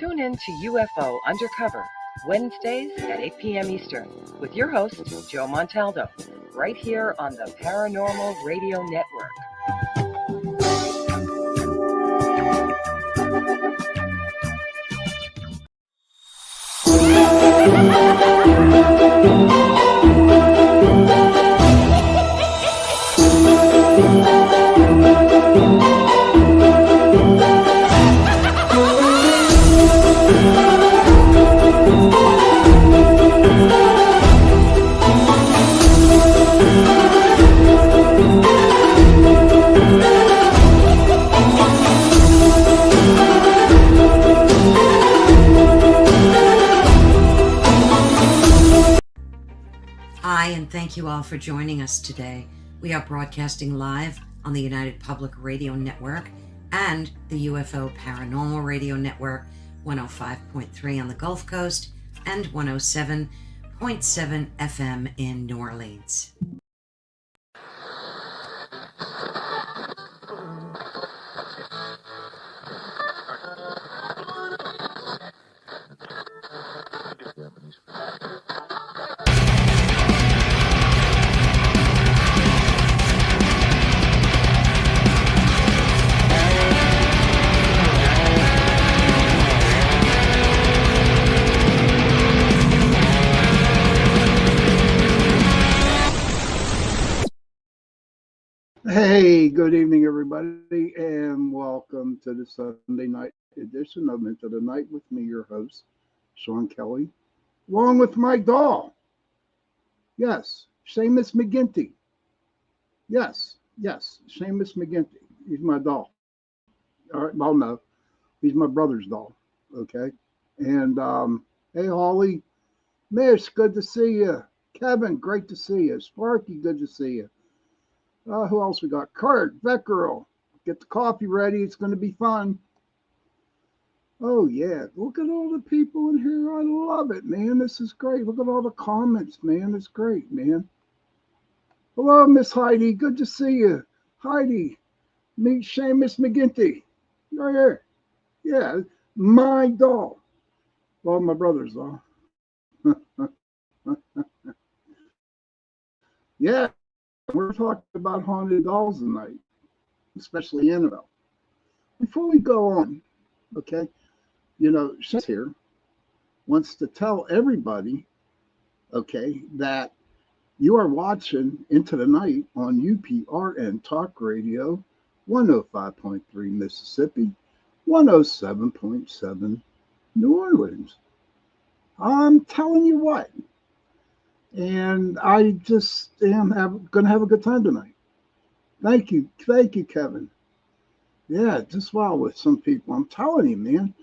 Tune in to UFO Undercover, Wednesdays at 8 p.m. Eastern, with your host, Joe Montaldo, right here on the Paranormal Radio Network. Hi, and thank you all for joining us today. We are broadcasting live on the United Public Radio Network and the UFO Paranormal Radio Network, 105.3 on the Gulf Coast and 107.7 FM in New Orleans. Hey, good evening, everybody, and welcome to the Sunday night edition of Into the Night with me, your host, Sean Kelly, along with my doll. Yes, Seamus McGinty. Yes, Seamus McGinty. He's my doll. All right, well, no, he's my brother's doll. Okay, and hey, Holly, Mish, good to see you. Kevin, great to see you. Sparky, good to see you. Who else we got? Kurt, Veckerl. Get the coffee ready. It's going to be fun. Oh, yeah. Look at all the people in here. I love it, man. This is great. Look at all the comments, man. It's great, man. Hello, Miss Heidi. Good to see you. Heidi, meet Seamus McGinty. Right here. Yeah, my doll. Well, my brother's doll. Yeah. We're talking about haunted dolls tonight, especially Annabelle. Before we go on, okay, she's here, wants to tell everybody, okay, that you are watching Into the Night on UPRN Talk Radio, 105.3 Mississippi, 107.7 New Orleans. I'm telling you what. And I just am going to have a good time tonight. Thank you, Kevin. Yeah, just wow with some people. I'm telling you, man.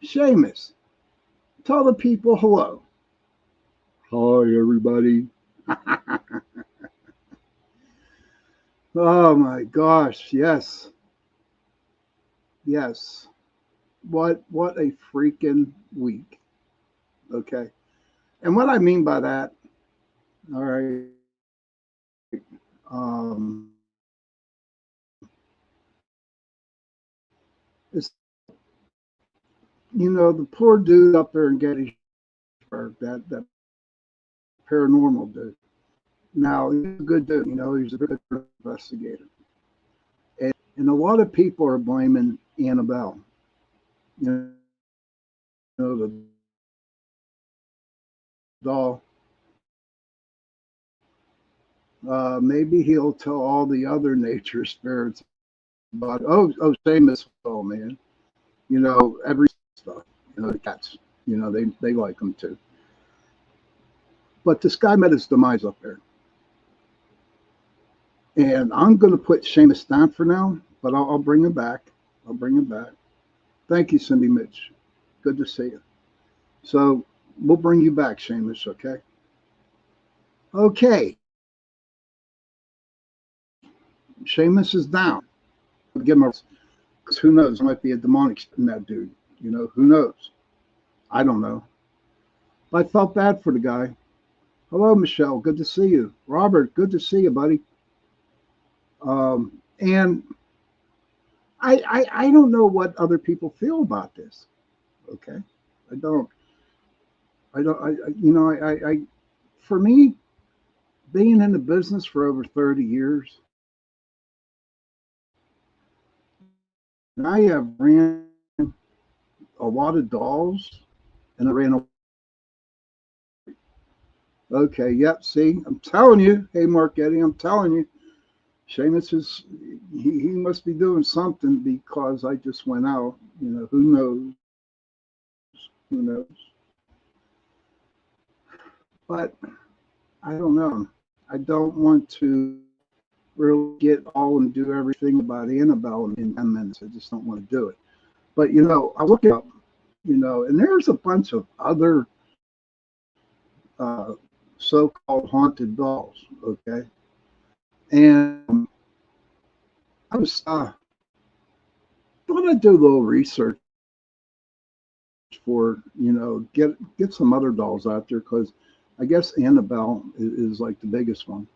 Seamus, tell the people hello. Hi, everybody. Oh my gosh, yes. What a freaking week. Okay, and what I mean by that. All right. It's, the poor dude up there in Gettysburg, that paranormal dude. Now, he's a good dude, he's a good investigator. And a lot of people are blaming Annabelle. The doll. Maybe he'll tell all the other nature spirits about, Seamus, man. Every stuff. The cats, they like them too. But this guy met his demise up there. And I'm going to put Seamus down for now, but I'll bring him back. Thank you, Cindy Mitch. Good to see you. So we'll bring you back, Seamus, okay? Okay. Seamus is down. Give him because who knows? There might be a demonic in that dude. Who knows? I don't know. I felt bad for the guy. Hello, Michelle. Good to see you. Robert, good to see you, buddy. And I don't know what other people feel about this. Okay, I don't. For me, being in the business for over 30 years, and I have ran a lot of dolls, and I ran a. Okay, yep. See, I'm telling you. Hey, Mark Eddie, I'm telling you. Seamus is he must be doing something because I just went out. Who knows? Who knows? But I don't know. I don't want to really get all and do everything about Annabelle in 10 minutes. I just don't want to do it. But I look up, and there's a bunch of other uh, so-called haunted dolls. Okay, and I was going to do a little research for get some other dolls out there because I guess Annabelle is like the biggest one.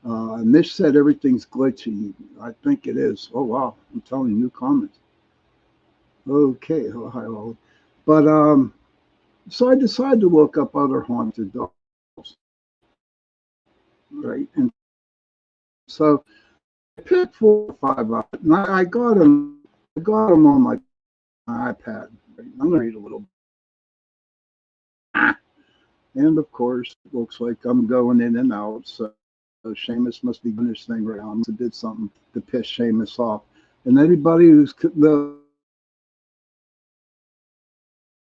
And this said everything's glitchy. I think it is. Oh wow! I'm telling you, new comments. Okay, oh, hi all. But so I decided to look up other haunted dolls, right? And so I picked 4 or 5 out, and I got them. I got them on my iPad. Right? I'm gonna read a little. And of course, it looks like I'm going in and out. So Seamus must be doing his thing right now. I did something to piss Seamus off. And anybody who's the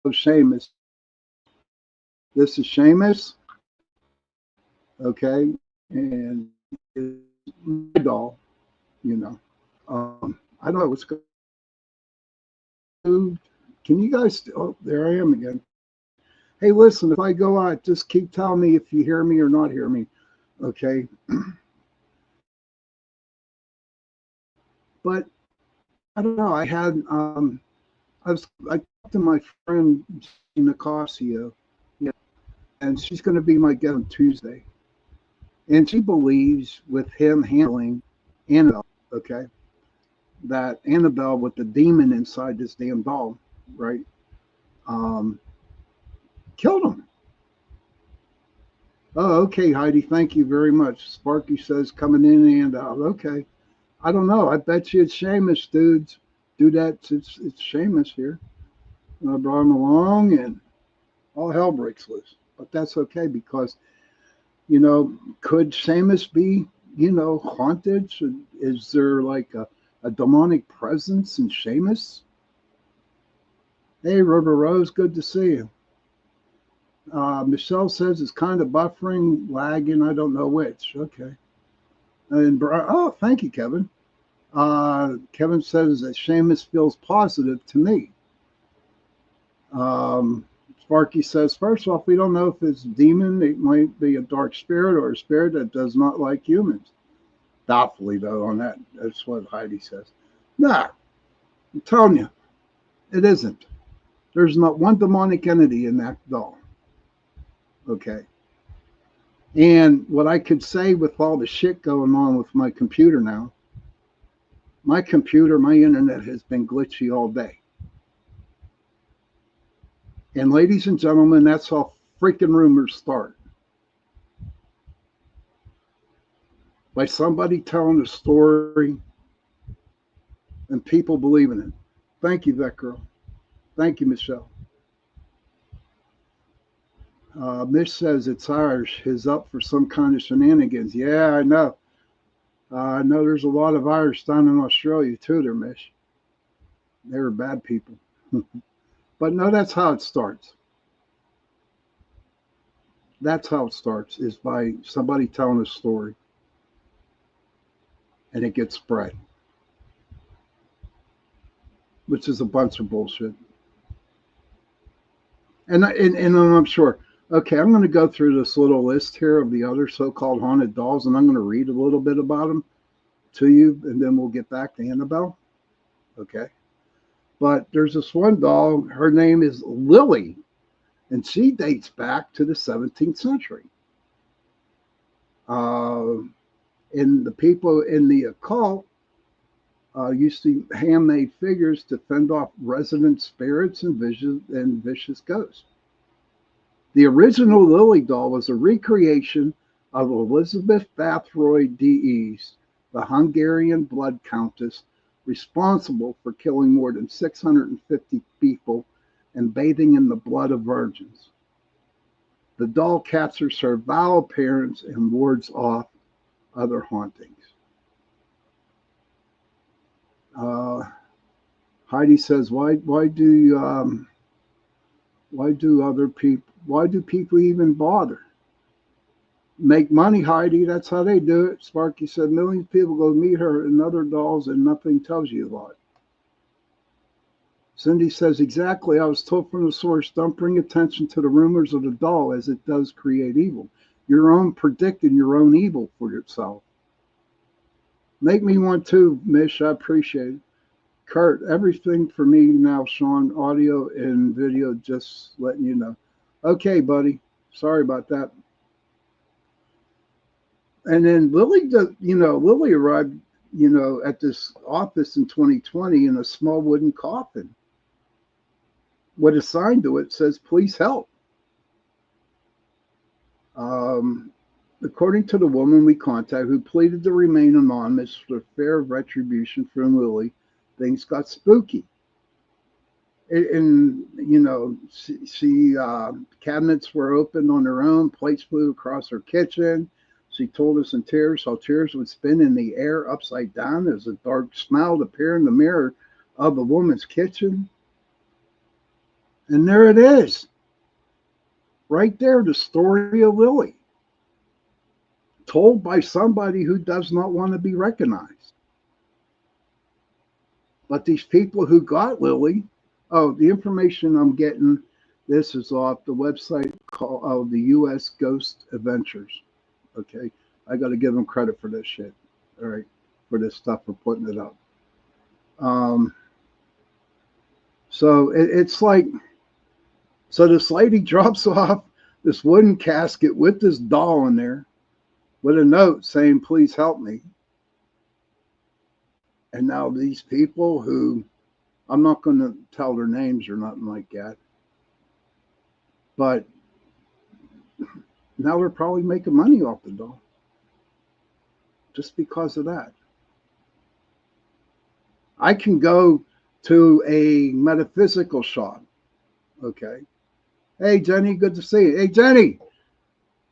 Seamus, this is Seamus, okay, and it's my doll, you know. I don't know what's going to. Can you guys? Oh, there I am again. Hey, listen, if I go out, just keep telling me if you hear me or not hear me, okay? But I don't know. I talked to my friend Nicasio, yeah, and she's going to be my guest on Tuesday. And she believes with him handling Annabelle, okay, that Annabelle with the demon inside this damn doll, right, um, killed him. Oh, okay, Heidi, thank you very much. Sparky says coming in and out. Okay. I don't know. I bet you it's Seamus, dudes. Do that. It's Seamus here. I brought him along and all hell breaks loose. But that's okay because, could Seamus be, haunted? Is there like a demonic presence in Seamus? Hey, River Rose, good to see you. Michelle says it's kind of buffering, lagging. I don't know which. Okay. And oh, thank you, Kevin. Kevin says that Seamus feels positive to me. Sparky says, first off, we don't know if it's a demon. It might be a dark spirit or a spirit that does not like humans. Doubtfully, though, on that. That's what Heidi says. Nah, I'm telling you, it isn't. There's not one demonic entity in that doll. Okay. And what I could say with all the shit going on with my computer now, my internet has been glitchy all day. And ladies and gentlemen, that's how freaking rumors start. By somebody telling a story and people believing it. Thank you, that girl. Thank you, Michelle. Mish says it's Irish. Is up for some kind of shenanigans. Yeah, I know. I know there's a lot of Irish down in Australia too, there, Mish. They were bad people. But no, that's how it starts. That's how it starts, is by somebody telling a story and it gets spread, which is a bunch of bullshit. And I'm sure. Okay, I'm going to go through this little list here of the other so-called haunted dolls, and I'm going to read a little bit about them to you, and then we'll get back to Annabelle. Okay. But there's this one doll. Her name is Lily, and she dates back to the 17th century. Uh, and the people in the occult Used to handmade figures to fend off resident spirits and vicious ghosts. The original Lily doll was a recreation of Elizabeth Bathroyd d'Este, the Hungarian blood countess responsible for killing more than 650 people and bathing in the blood of virgins. The doll captures her vile appearance and wards off other hauntings. Uh, Heidi says, why do people even bother? Make money, Heidi. That's how they do it. Sparky said, millions of people go meet her and other dolls, and nothing tells you a lot. Cindy says, exactly. I was told from the source, don't bring attention to the rumors of the doll, as it does create evil. Your own predicting your own evil for yourself. Make me one too, Mish. I appreciate it. Kurt, everything for me now, Sean, audio and video, just letting you know. Okay, buddy. Sorry about that. And then Lily arrived, at this office in 2020 in a small wooden coffin. What is signed to it says, please help. According to the woman we contacted, who pleaded to remain anonymous for fair retribution from Lily, things got spooky. And she cabinets were opened on their own, plates flew across her kitchen. She told us in tears how tears would spin in the air upside down as a dark smile would appear in the mirror of the woman's kitchen. And there it is. Right there, the story of Lily. Told by somebody who does not want to be recognized. But these people who got Lily, the information I'm getting, this is off the website called the U.S. Ghost Adventures. Okay, I got to give them credit for this shit. All right, for this stuff for putting it up. So it's like, so this lady drops off this wooden casket with this doll in there, with a note saying, "Please help me." And now these people who, I'm not going to tell their names or nothing like that, but now they're probably making money off the doll just because of that. I can go to a metaphysical shop. Okay. Hey, Jenny, good to see you. Hey, Jenny,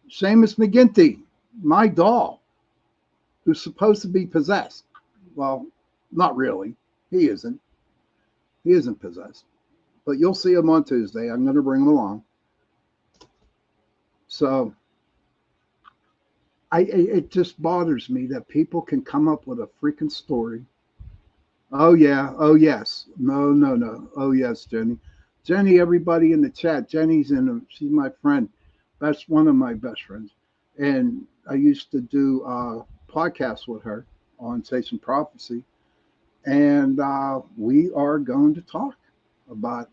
Seamus McGinty, my doll, who's supposed to be possessed. Well, not really. He isn't. He isn't possessed. But you'll see him on Tuesday. I'm going to bring him along. So it just bothers me that people can come up with a freaking story. Oh, yeah. Oh, yes. No, no, no. Oh, yes, Jenny. Jenny, everybody in the chat. Jenny's she's my friend. That's one of my best friends. And I used to do podcasts with her on Faith and Prophecy. And we are going to talk about,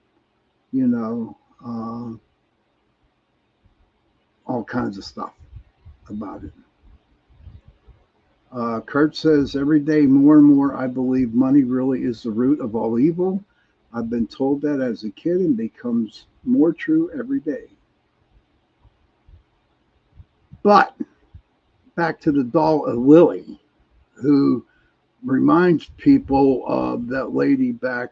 all kinds of stuff about it. Kurt says, every day more and more, I believe money really is the root of all evil. I've been told that as a kid and becomes more true every day. But back to the doll of Lily, who reminds people of that lady back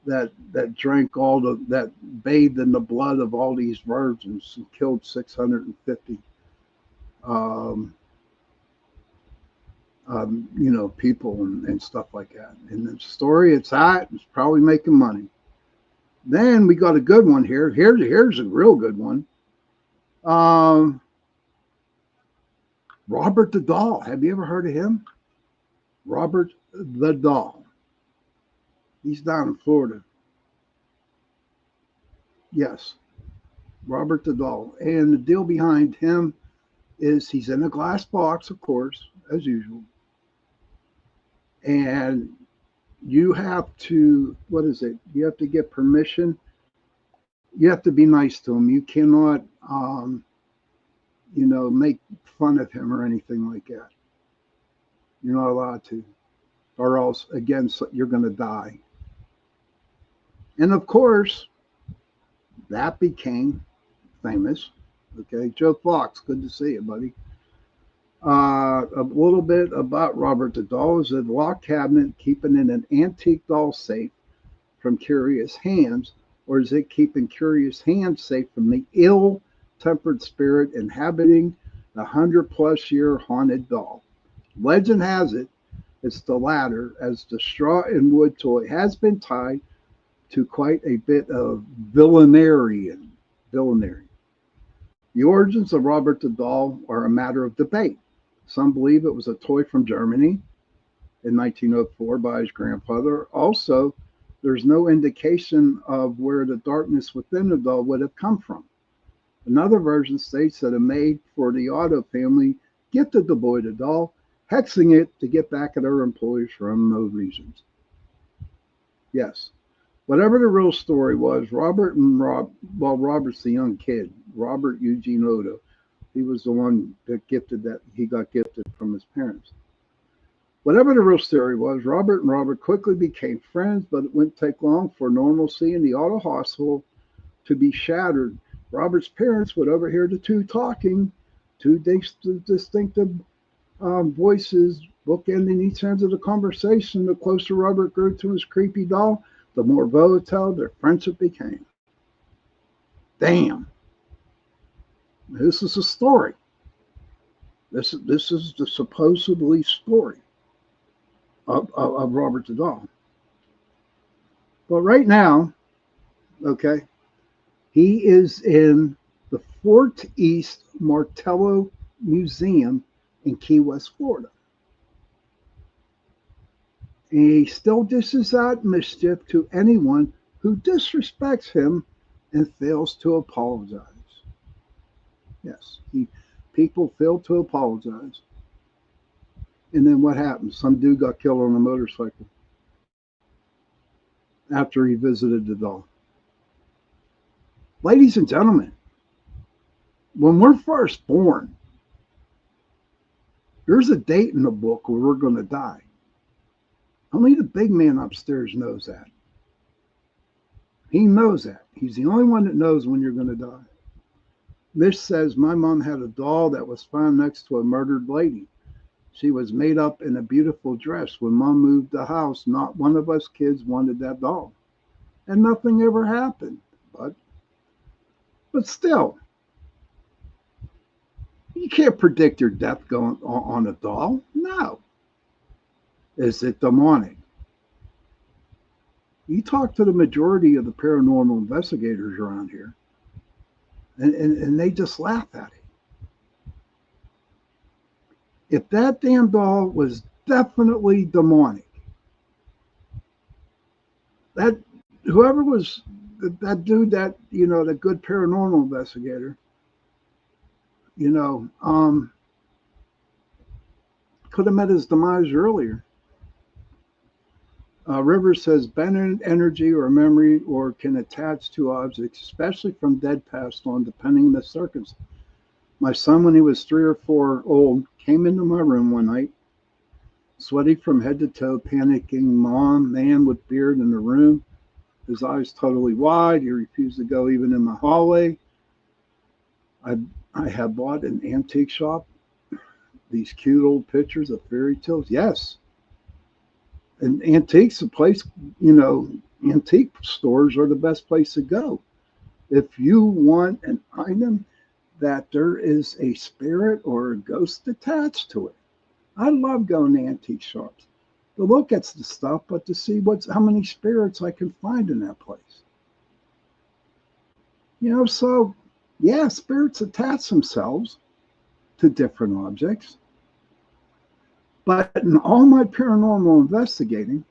that drank that bathed in the blood of all these virgins and killed 650 people and stuff like that. In the story, it's probably making money. Then we got a good one here. Here's a real good one. Robert the Doll. Have you ever heard of him? Robert the Doll. He's down in Florida. Yes, Robert the Doll. And the deal behind him is he's in a glass box, of course, as usual. And you have to, what is it? You have to get permission. You have to be nice to him. You cannot, make fun of him or anything like that. You're not allowed to. or else, again, you're going to die. And of course, that became famous. Okay, Joe Fox, good to see you, buddy. A little bit about Robert the Doll is a lock cabinet keeping in an antique doll safe from curious hands, or is it keeping curious hands safe from the ill-tempered spirit inhabiting the 100-plus-year haunted doll? Legend has it it's the latter, as the straw and wood toy has been tied to quite a bit of villainy. The origins of Robert the Doll are a matter of debate. Some believe it was a toy from Germany in 1904 by his grandfather. Also, there's no indication of where the darkness within the doll would have come from. Another version states that a maid for the Otto family gifted the boy the doll, hexing it to get back at her employees for unknown reasons. Yes, whatever the real story was, Robert's the young kid, Robert Eugene Otto. He was the one that he got gifted from his parents. Whatever the real story was, Robert and Robert quickly became friends, but it wouldn't take long for normalcy in the Otto household to be shattered. Robert's parents would overhear the two talking, two distinctive voices bookending each end of the conversation. The closer Robert grew to his creepy doll, the more volatile their friendship became. Damn. This is a story. This is the supposedly story of Robert the Doll. But right now, okay, he is in the Fort East Martello Museum in Key West, Florida. And he still dishes out mischief to anyone who disrespects him and fails to apologize. Yes, people fail to apologize. And then what happened? Some dude got killed on a motorcycle after he visited the doll. Ladies and gentlemen, when we're first born, there's a date in the book where we're going to die. Only the big man upstairs knows that. He knows that. He's the only one that knows when you're going to die. Mish says, my mom had a doll that was found next to a murdered lady. She was made up in a beautiful dress. When Mom moved the house, not one of us kids wanted that doll. And nothing ever happened. But still, you can't predict your death going on a doll. No. Is it demonic? You talk to the majority of the paranormal investigators around here, and they just laugh at it. If that damn doll was definitely demonic, that whoever was that dude, that the good paranormal investigator, could have met his demise earlier. Rivers says bent energy or memory or can attach to objects, especially from dead passed on, depending on the circumstance. My son, when he was 3 or 4 old, came into my room one night, sweaty from head to toe, panicking. Mom, man with beard in the room, his eyes totally wide. He refused to go even in my hallway. I had bought an antique shop these cute old pictures of fairy tales. Yes. And antiques, antique stores are the best place to go. If you want an item that there is a spirit or a ghost attached to it. I love going to antique shops to look at the stuff, but to see how many spirits I can find in that place. So yeah, spirits attach themselves to different objects. But in all my paranormal investigating,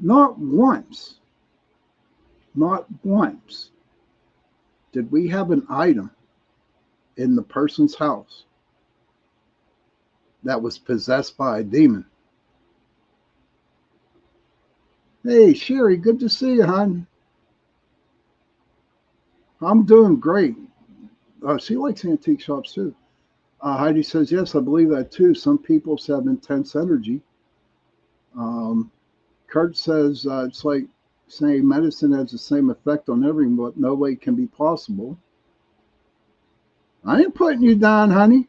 not once did we have an item in the person's house that was possessed by a demon. Hey, Sherry, good to see you, hon. I'm doing great. She likes antique shops too. Heidi says, yes, I believe that too. Some people have intense energy. Um, Kurt says, it's like saying medicine has the same effect on everyone, but no way can be possible. I ain't putting you down, honey.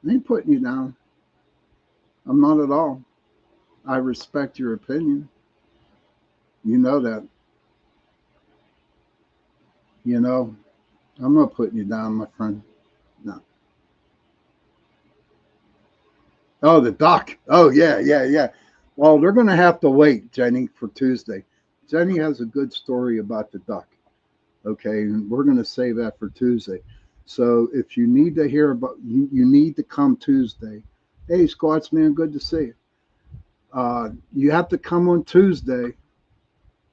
I ain't putting you down. I'm not at all. I respect your opinion. You know that. You know, I'm not putting you down, my friend. No. Oh, the duck. Oh, yeah, yeah, yeah. Well, they're going to have to wait, Jenny, for Tuesday. Jenny has a good story about the duck. Okay, and we're going to save that for Tuesday. So if you need to hear about, you need to come Tuesday. Hey, Scotsman, good to see you. You have to come on Tuesday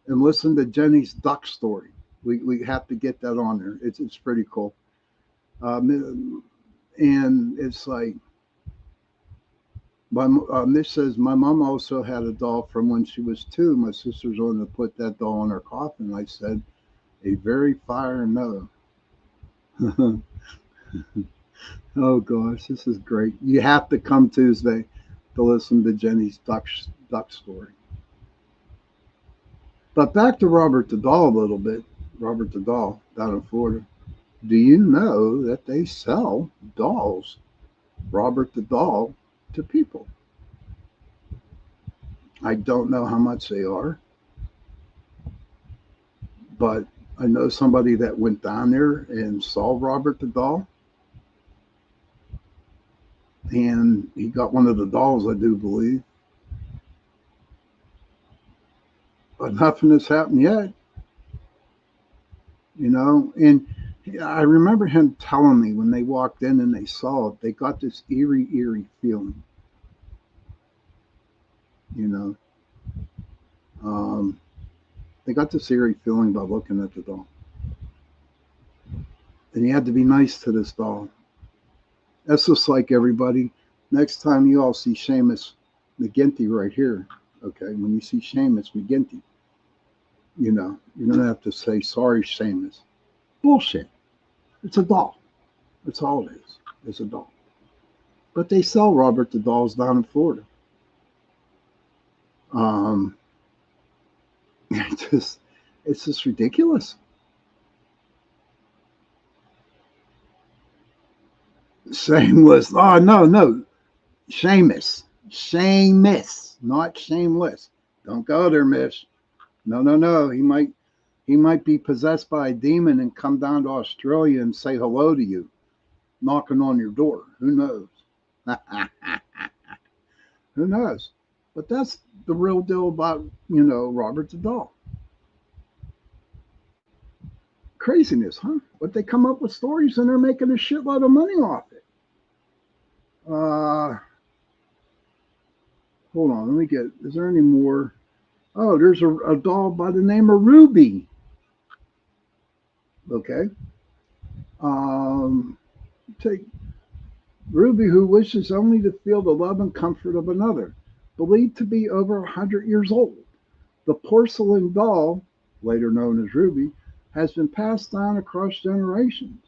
and listen to Jenny's duck story. We have to get that on there. It's pretty cool. And it's like, Mitch says, my mom also had a doll from when she was 2. My sister's wanted to put that doll in her coffin. I said, a very fire no. Oh gosh, this is great. You have to come Tuesday to listen to Jenny's duck story. But back to Robert the doll a little bit. Robert the doll down in Florida. Do you know that they sell dolls, Robert the doll, to people? I don't know how much they are, but I know somebody that went down there and saw Robert the doll, and he got one of the dolls, I do believe. But nothing has happened yet, you know. And I remember him telling me when they walked in and they saw it, they got this eerie feeling, you know. Um, they got this eerie feeling by looking at the doll. And you had to be nice to this doll. That's just like everybody. Next time you all see Seamus McGinty right here, okay, when you see Seamus McGinty, you know, you're going to have to say, sorry, Seamus. Bullshit. It's a doll. That's all it is. It's a doll. But they sell Robert the dolls down in Florida. Um, it's just ridiculous. Shameless. Oh, no. Seamus. Seamus, not shameless. Don't go there, miss. No. He might be possessed by a demon and come down to Australia and say hello to you, knocking on your door. Who knows? Who knows? But that's the real deal about, Robert the doll. Craziness, huh? But they come up with stories and they're making a shitload of money off it. Uh, Hold on, let me get. Is there any more? Oh, there's a doll by the name of Ruby. Okay. Um, Take Ruby, who wishes only to feel the love and comfort of another, believed to be over 100 years old. The porcelain doll, later known as Ruby, has been passed down across generations.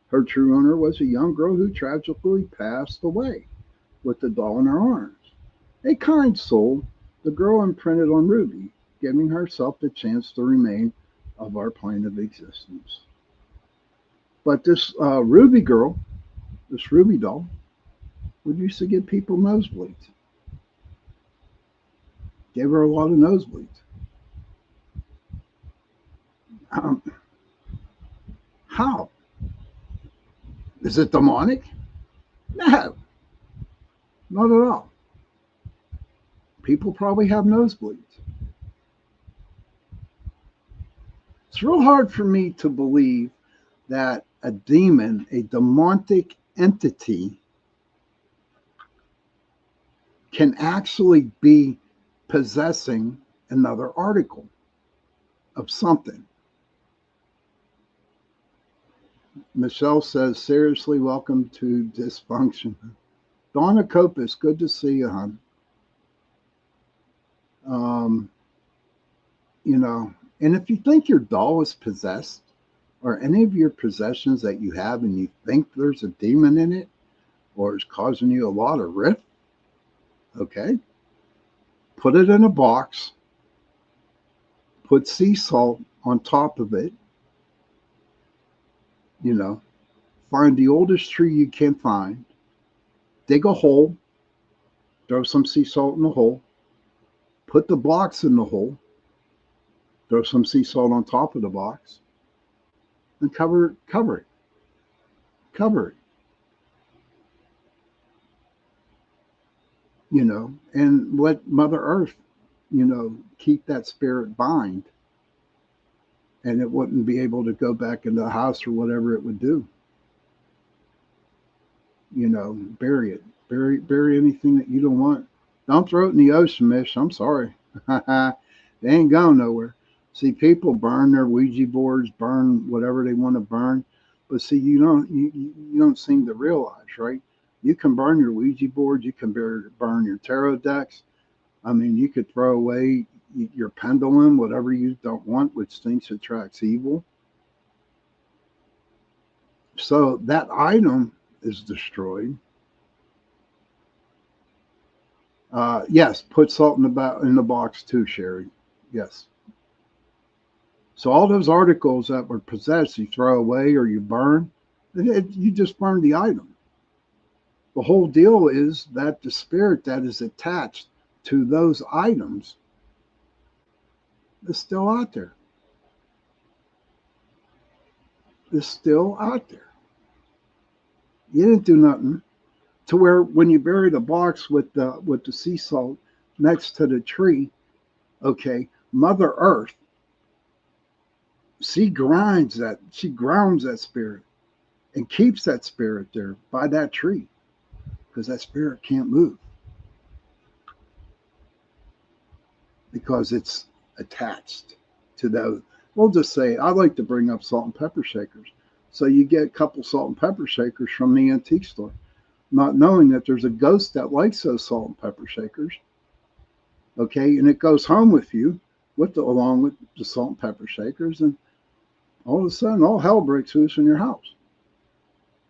Her true owner was a young girl who tragically passed away with the doll in her arms. A kind soul, the girl imprinted on Ruby, giving herself the chance to remain of our plane of existence. But this Ruby girl, this Ruby doll, would used to give people nosebleeds. Gave her a lot of nosebleeds. Um, how? Is it demonic? No, not at all. People probably have nosebleeds. It's real hard for me to believe that a demon, a demonic entity, can actually be possessing another article of something. Michelle says, seriously, welcome to dysfunction. Donna Copus, good to see you, hon. Um, you know, and if you think your doll is possessed, Are any of your possessions that you have and you think there's a demon in it or it's causing you a lot of rift? Okay. Put it in a box, put sea salt on top of it, you know, find the oldest tree you can find, dig a hole, throw some sea salt in the hole, put the box in the hole, throw some sea salt on top of the box, and cover it, and let Mother Earth, keep that spirit bind, and it wouldn't be able to go back into the house or whatever it would do. Bury it. Bury anything that you don't want. Don't throw it in the ocean, miss. I'm sorry. They ain't going nowhere. See, people burn their Ouija boards, burn whatever they want to burn, but see, you don't seem to realize, right? You can burn your Ouija board, you can burn your tarot decks. I mean, you could throw away your pendulum, whatever you don't want, which thinks attracts evil. So that item is destroyed. Yes, put salt in the box too, Sherry. Yes. So all those articles that were possessed, you throw away or you burn, you just burn the item. The whole deal is that the spirit that is attached to those items is still out there. Is still out there. You didn't do nothing. To where when you bury the box with the sea salt next to the tree, okay, Mother Earth, she grounds that spirit and keeps that spirit there by that tree because that spirit can't move because it's attached to those. We'll just say, I like to bring up salt and pepper shakers. So you get a couple salt and pepper shakers from the antique store, not knowing that there's a ghost that likes those salt and pepper shakers. Okay, and it goes home with you along with the salt and pepper shakers, and all of a sudden all hell breaks loose in your house.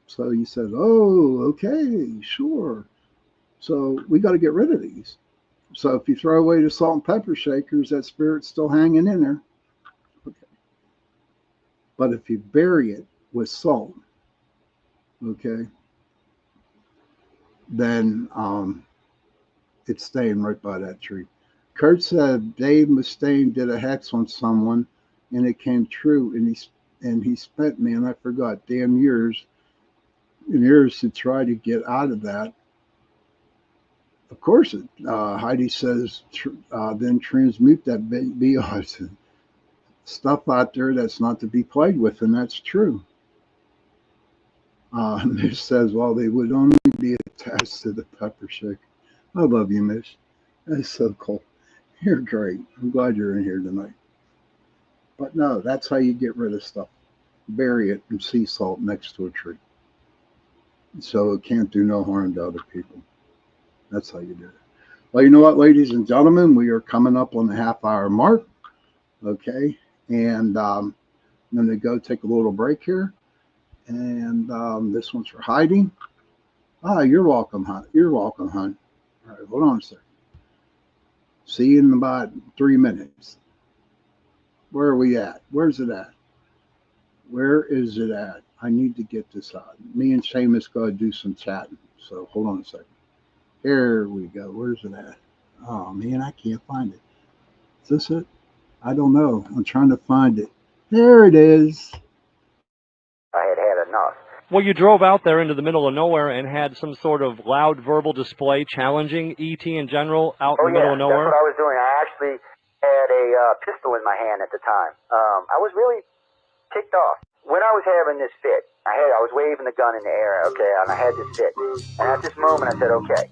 So you said, oh, okay, sure. So we got to get rid of these. So if you throw away the salt and pepper shakers, that spirit's still hanging in there. Okay. But if you bury it with salt, okay, then it's staying right by that tree. Kurt said Dave Mustaine did a hex on someone, and it came true. And he spent, man, I forgot, damn years and years to try to get out of that. Of course, Heidi says, then transmute that BS stuff out there that's not to be played with, and that's true. Mish says, well, they would only be attached to the pepper shake. I love you, Mish. That's so cool. You're great. I'm glad you're in here tonight. But no, that's how you get rid of stuff. Bury it in sea salt next to a tree, so it can't do no harm to other people. That's how you do it. Well, you know what, ladies and gentlemen, we are coming up on the half-hour mark. Okay, and I'm going to go take a little break here. And this one's for Heidi. You're welcome, hon. You're welcome, hon. All right, hold on a second. See you in about 3 minutes. Where are we at? Where's it at? Where is it at? I need to get this out. Me and Seamus got to do some chatting. So hold on a second. Here we go. Where's it at? Oh, man, I can't find it. Is this it? I don't know. I'm trying to find it. There it is. I had enough. Well, you drove out there into the middle of nowhere and had some sort of loud verbal display challenging ET in general out in the middle of nowhere? That's what I was doing. I actually had a pistol in my hand at the time. I was really ticked off. When I was having this fit, I was waving the gun in the air, okay, and I had this fit. And at this moment, I said, okay.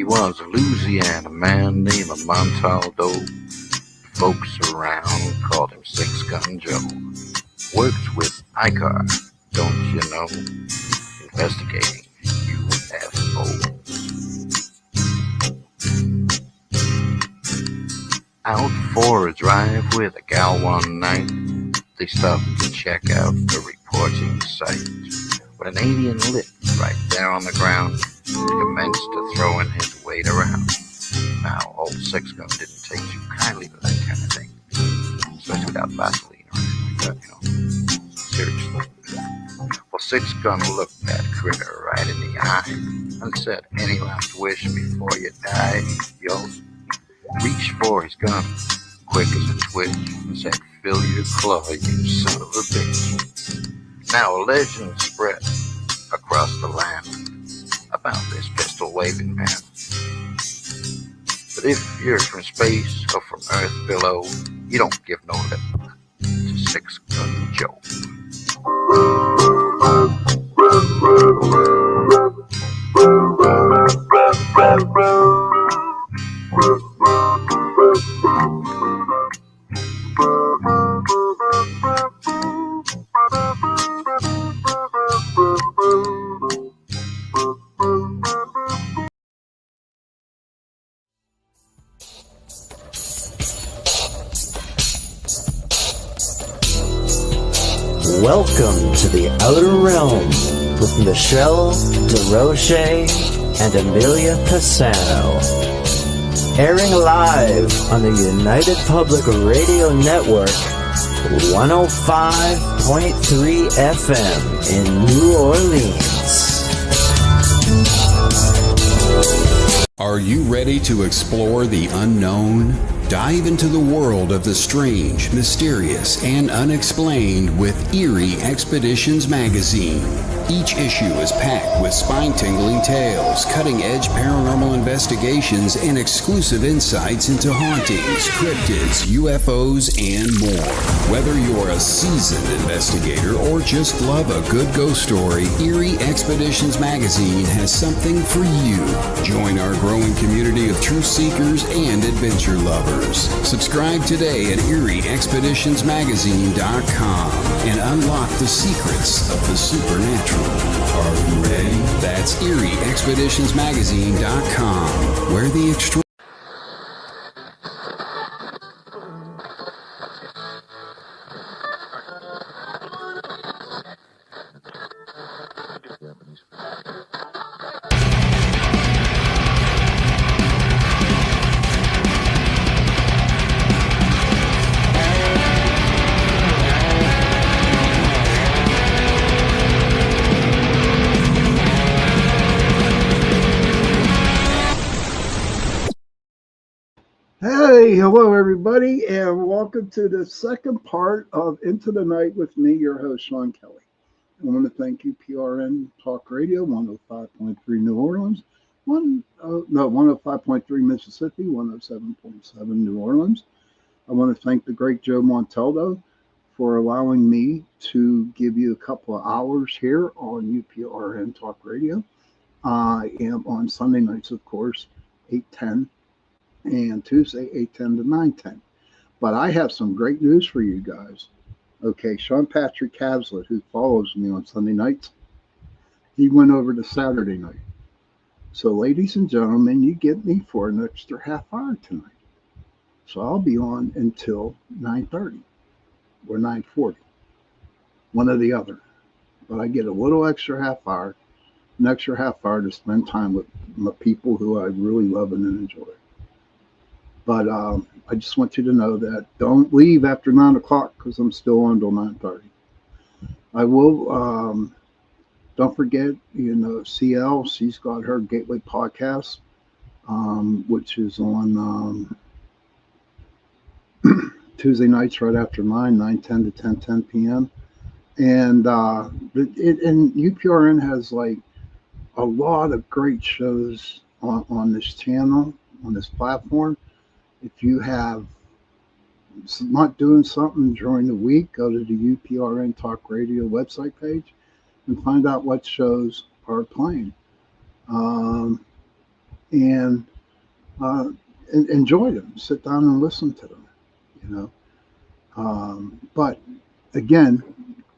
was a Louisiana man named Montaldo. Folks around called him Six Gun Joe. Worked with Icar, don't you know? Investigating UFOs. Out for a drive with a gal one night, they stopped to check out the reporting site. When an alien lit right there on the ground, he commenced to throwing his weight around. Now, old Six Gun didn't take too kindly to that kind of thing, especially without Vaseline or anything like that, you know. Seriously. Well, Six Gun looked that critter right in the eye and said, "Any last wish before you die?" Yo, reached for his gun, quick as a twitch, and said, "Fill your claw, you son of a bitch." Now a legend spread across the land about this pistol-waving man. But if you're from space or from Earth below, you don't give no lip to Six Gun Joe. Welcome to the Outer Realm with Michelle DeRoche and Amelia Pisano. Airing live on the United Public Radio Network, 105.3 FM in New Orleans. Are you ready to explore the unknown? Dive into the world of the strange, mysterious, and unexplained with Eerie Expeditions magazine. Each issue is packed with spine-tingling tales, cutting-edge paranormal investigations, and exclusive insights into hauntings, cryptids, UFOs, and more. Whether you're a seasoned investigator or just love a good ghost story, Eerie Expeditions magazine has something for you. Join our growing community of truth seekers and adventure lovers. Subscribe today at EerieExpeditionsMagazine.com and unlock the secrets of the supernatural. Are you ready? That's EerieExpeditionsMagazine.com, where the extraordinary. Hey, hello everybody, and welcome to the second part of Into the Night with me, your host, Sean Kelly. I want to thank you, PRN Talk Radio, 105.3 New Orleans, 105.3 Mississippi, 107.7 New Orleans. I want to thank the great Joe Montaldo for allowing me to give you a couple of hours here on UPRN Talk Radio. I am on Sunday nights, of course, 8:10. And Tuesday, 8:10 to 9:10. But I have some great news for you guys. Okay, Sean Patrick Caslett, who follows me on Sunday nights, he went over to Saturday night. So, ladies and gentlemen, you get me for an extra half hour tonight. So I'll be on until 9:30 or 9:40, one or the other. But I get a little extra half hour, an extra half hour to spend time with my people who I really love and enjoy. But I just want you to know that don't leave after 9 o'clock because I'm still on till 9:30. I will, don't forget, CL, she's got her Gateway podcast, which is on Tuesday nights right after 9:10 to 10:10 p.m. And UPRN has like a lot of great shows on this channel, on this platform. If you have not doing something during the week, go to the UPRN Talk Radio website page and find out what shows are playing. and enjoy them, sit down and listen to them, you know. But again,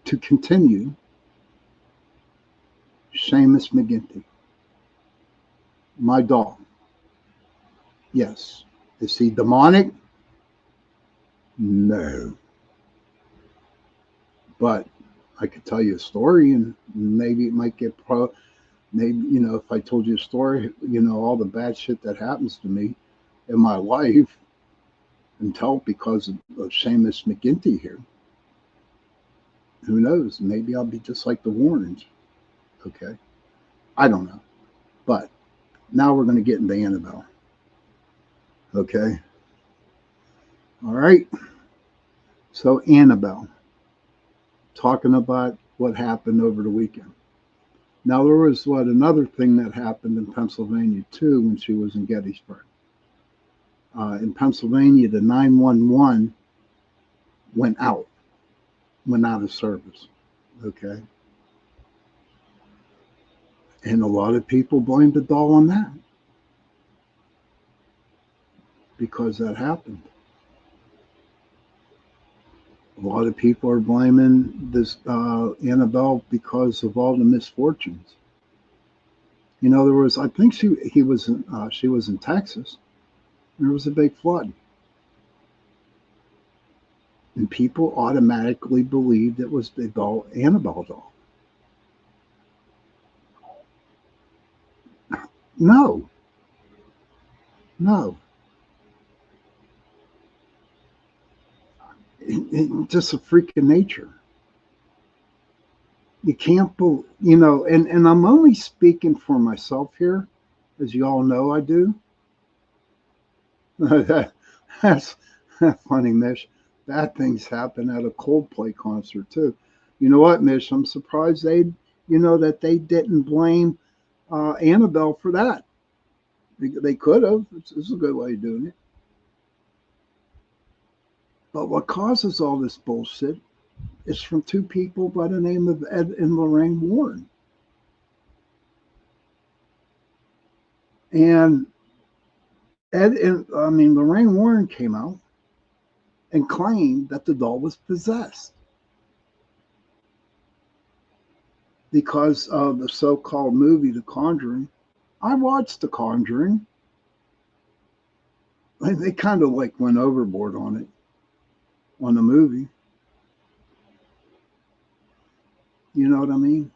to continue, Seamus McGinty, my dog. Yes. Is he demonic? No. But I could tell you a story and maybe it might get maybe, if I told you a story, all the bad shit that happens to me in my life until because of Seamus McGinty here. Who knows? Maybe I'll be just like the Warrens. Okay. I don't know. But now we're going to get into Annabelle. Okay. All right. So Annabelle, talking about what happened over the weekend. Now there was another thing that happened in Pennsylvania too when she was in Gettysburg. In Pennsylvania, the 911 went out of service. Okay. And a lot of people blamed the doll on that because that happened. A lot of people are blaming this Annabelle because of all the misfortunes. There was, I think she was in Texas. There was a big flood, and people automatically believed it was the Annabelle doll. No. Just a freak of nature. You can't believe, and I'm only speaking for myself here, as you all know I do. That's funny, Mish. Bad things happen at a Coldplay concert too. You know what, Mish? I'm surprised that they didn't blame Annabelle for that. They could have. It's a good way of doing it. But what causes all this bullshit is from two people by the name of Ed and Lorraine Warren. And Lorraine Warren came out and claimed that the doll was possessed because of the so-called movie The Conjuring. I watched The Conjuring. They kind of went overboard on it, on the movie. You know what I mean?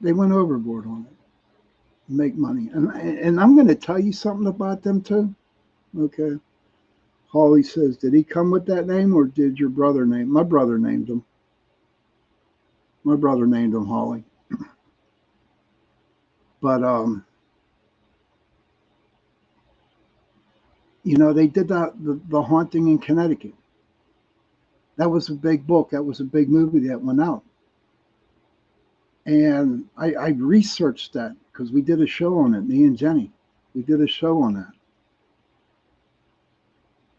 They went overboard on it. Make money. And I'm going to tell you something about them too. Okay. Holly says, did he come with that name or did your brother name? My brother named him. My brother named him Holly. But, they did the Haunting in Connecticut. That was a big book. That was a big movie that went out. And I researched that because we did a show on it, me and Jenny. We did a show on that.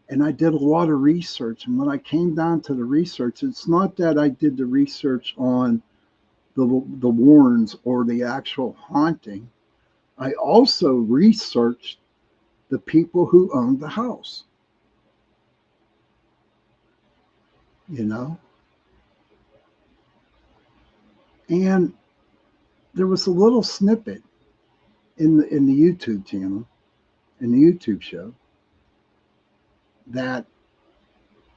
And I did a lot of research. And when I came down to the research, it's not that I did the research on the Warrens or the actual haunting. I also researched the people who owned the house. And there was a little snippet in the YouTube channel, in the YouTube show, that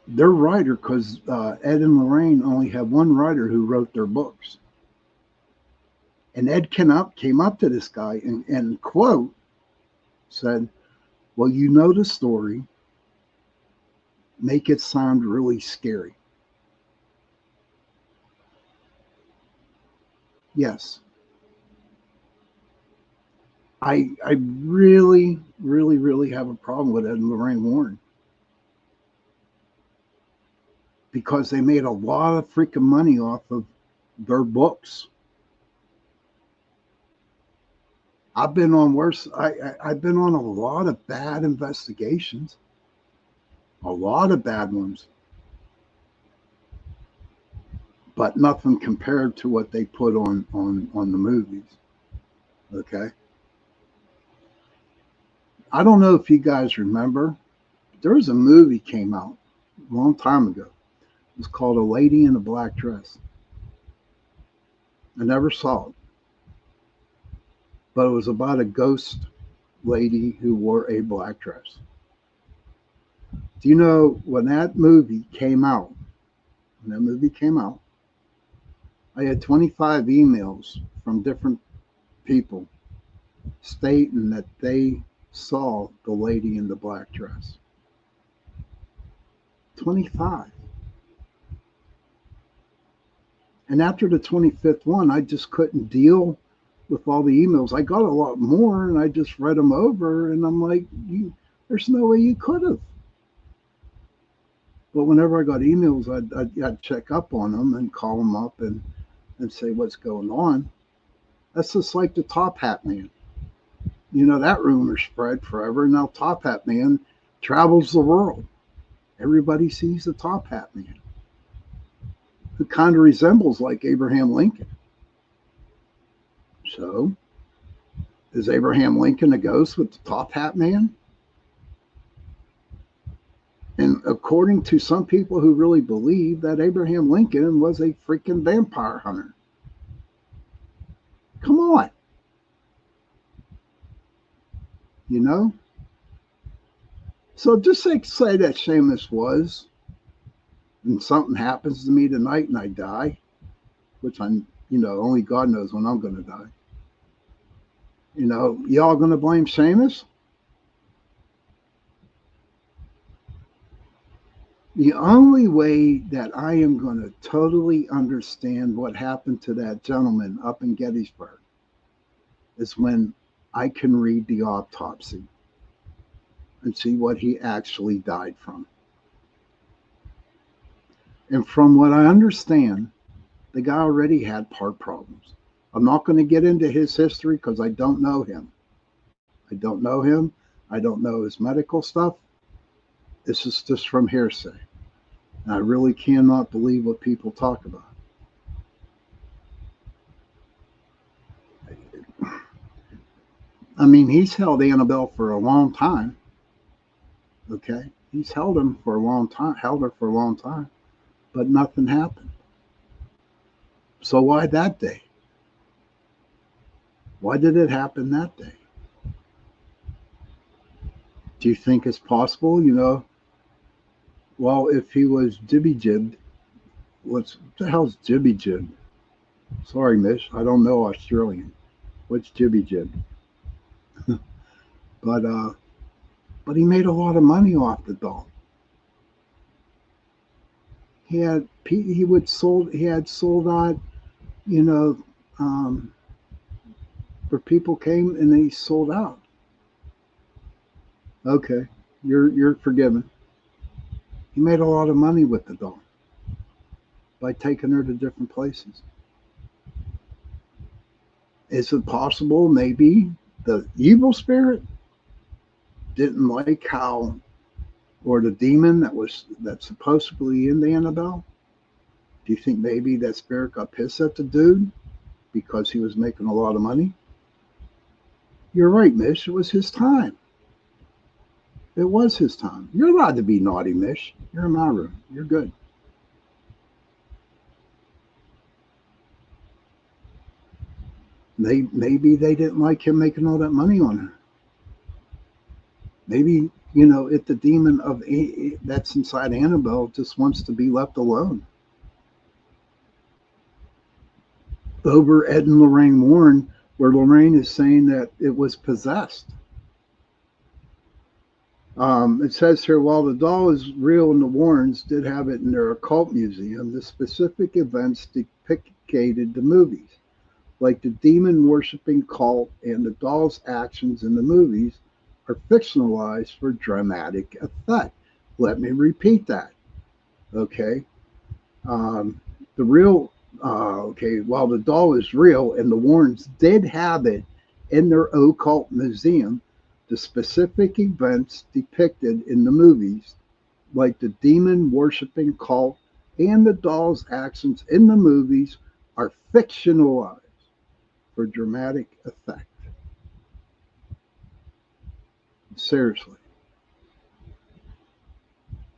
their writer, because Ed and Lorraine only have one writer who wrote their books. And Ed came up to this guy and quote, said, well, the story, make it sound really scary. Yes. I really, really, really have a problem with Ed and Lorraine Warren. Because they made a lot of freaking money off of their books. I've been on I've been on a lot of bad investigations. A lot of bad ones. But nothing compared to what they put on the movies. Okay. I don't know if you guys remember, there was a movie came out a long time ago. It was called A Lady in a Black Dress. I never saw it, but it was about a ghost lady who wore a black dress. Do you know when that movie came out? When that movie came out, I had 25 emails from different people stating that they saw the lady in the black dress. 25. And after the 25th one, I just couldn't deal with all the emails. I got a lot more and I just read them over and I'm like, there's no way you could have. But whenever I got emails, I'd check up on them and call them up and say what's going on. That's just like the Top Hat Man. You know, that rumor spread forever. Now Top Hat Man travels the world. Everybody sees the Top Hat Man, who kind of resembles like Abraham Lincoln. So, is Abraham Lincoln a ghost with the Top Hat Man? And according to some people who really believe that Abraham Lincoln was a freaking vampire hunter. Come on. You know? So just say that Seamus was, and something happens to me tonight and I die, which only God knows when I'm going to die. Y'all going to blame Seamus? The only way that I am going to totally understand what happened to that gentleman up in Gettysburg is when I can read the autopsy and see what he actually died from. And from what I understand, the guy already had heart problems. I'm not going to get into his history because I don't know him. I don't know him. I don't know his medical stuff. This is just from hearsay. And I really cannot believe what people talk about. I mean, he's held Annabelle for a long time. Okay? He's held her for a long time, but nothing happened. So why that day? Why did it happen that day? Do you think it's possible, Well, if he was jibby-jibbed, what the hell's jibby-jibbed? Sorry, miss, I don't know Australian. What's jibby-jibbed? But he made a lot of money off the doll. He had sold out, where people came and they sold out. Okay, you're forgiven. He made a lot of money with the doll by taking her to different places. Is it possible maybe the evil spirit didn't like how, or the demon that's supposedly in the Annabelle? Do you think maybe that spirit got pissed at the dude because he was making a lot of money? You're right, Mish. It was his time. It was his time. You're allowed to be naughty, Mish. You're in my room. You're good. Maybe they didn't like him making all that money on her. Maybe, if the demon that's inside Annabelle just wants to be left alone. Over Ed and Lorraine Warren, where Lorraine is saying that it was possessed. It says here, while the doll is real and the Warrens did have it in their occult museum, the specific events depicted the movies, like the demon-worshipping cult and the doll's actions in the movies, are fictionalized for dramatic effect. Let me repeat that. Okay. While the doll is real and the Warrens did have it in their occult museum, the specific events depicted in the movies, like the demon-worshipping cult and the doll's actions in the movies, are fictionalized for dramatic effect. Seriously.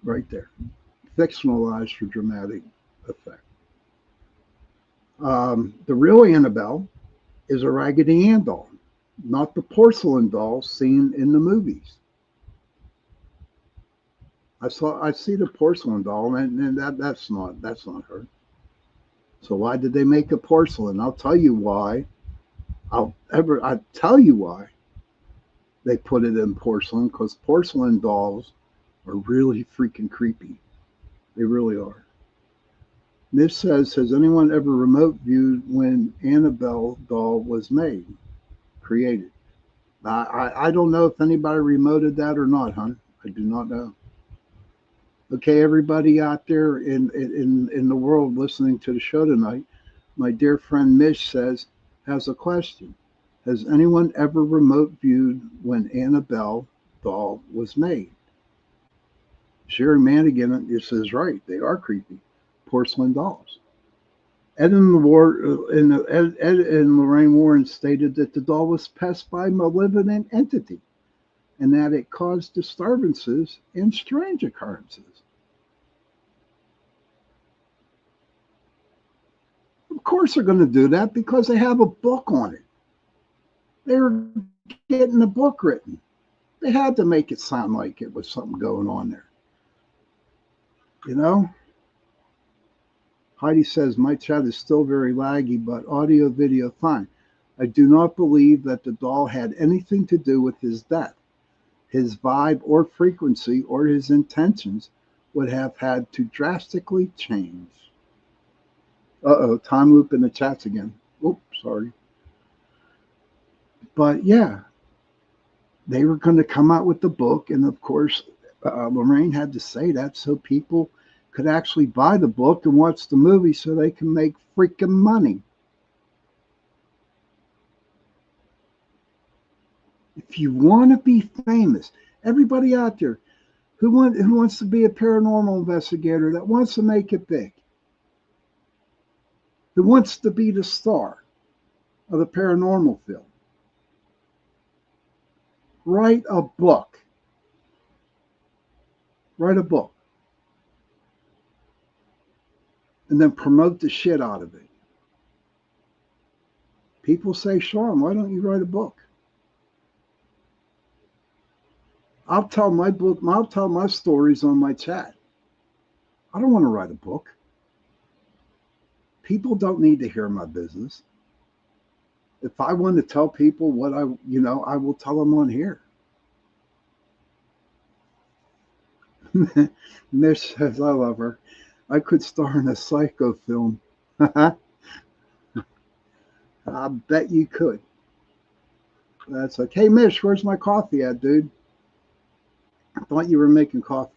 Right there. Fictionalized for dramatic effect. The real Annabelle is a Raggedy Ann doll, not the porcelain doll seen in the movies. I see the porcelain doll, and that's not her. So why did they make a porcelain? I'll tell you why. I'll tell you why they put it in porcelain, because porcelain dolls are really freaking creepy. They really are. This says, has anyone ever remote viewed when Annabelle doll was created? I don't know if anybody remoted that or not, hon. I do not know. Okay, everybody out there in the world listening to the show tonight, my dear friend Mish has a question. Has anyone ever remote viewed when Annabelle doll was made? Sherry Manigan says right. They are creepy. Porcelain dolls. Ed and Lorraine Warren stated that the doll was possessed by a malevolent entity and that it caused disturbances and strange occurrences. Of course they're going to do that because they have a book on it. They're getting the book written. They had to make it sound like it was something going on there. You know? Heidi says, my chat is still very laggy, but audio, video, fine. I do not believe that the doll had anything to do with his death. His vibe or frequency or his intentions would have had to drastically change. Uh-oh, time loop in the chats again. Oops, sorry. But yeah, they were going to come out with the book. And of course, Lorraine had to say that so people could actually buy the book and watch the movie so they can make freaking money. If you want to be famous, everybody out there who wants to be a paranormal investigator, that wants to make it big, who wants to be the star of the paranormal field, write a book. Write a book. And then promote the shit out of it. People say, Sean, why don't you write a book? I'll tell my stories on my chat. I don't want to write a book. People don't need to hear my business. If I want to tell people what I will tell them on here. Mish says, I love her. I could star in a psycho film. I bet you could. That's like, hey, Mish, where's my coffee at, dude? I thought you were making coffee.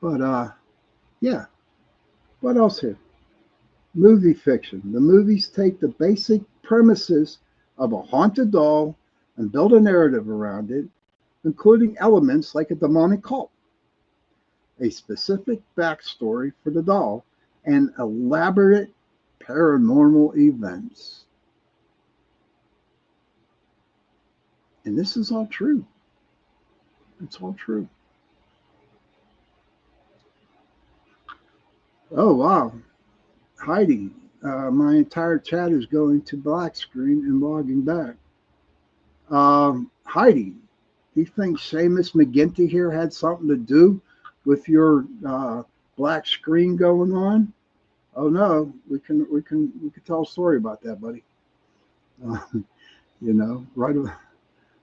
But, yeah. What else here? Movie fiction. The movies take the basic premises of a haunted doll and build a narrative around it, including elements like a demonic cult, a specific backstory for the doll, and elaborate paranormal events. And this is all true. It's all true. Oh, wow. Heidi, my entire chat is going to black screen and logging back. Heidi, do you think Seamus McGinty here had something to do with your black screen going on? Oh no, we can tell a story about that, buddy. Right?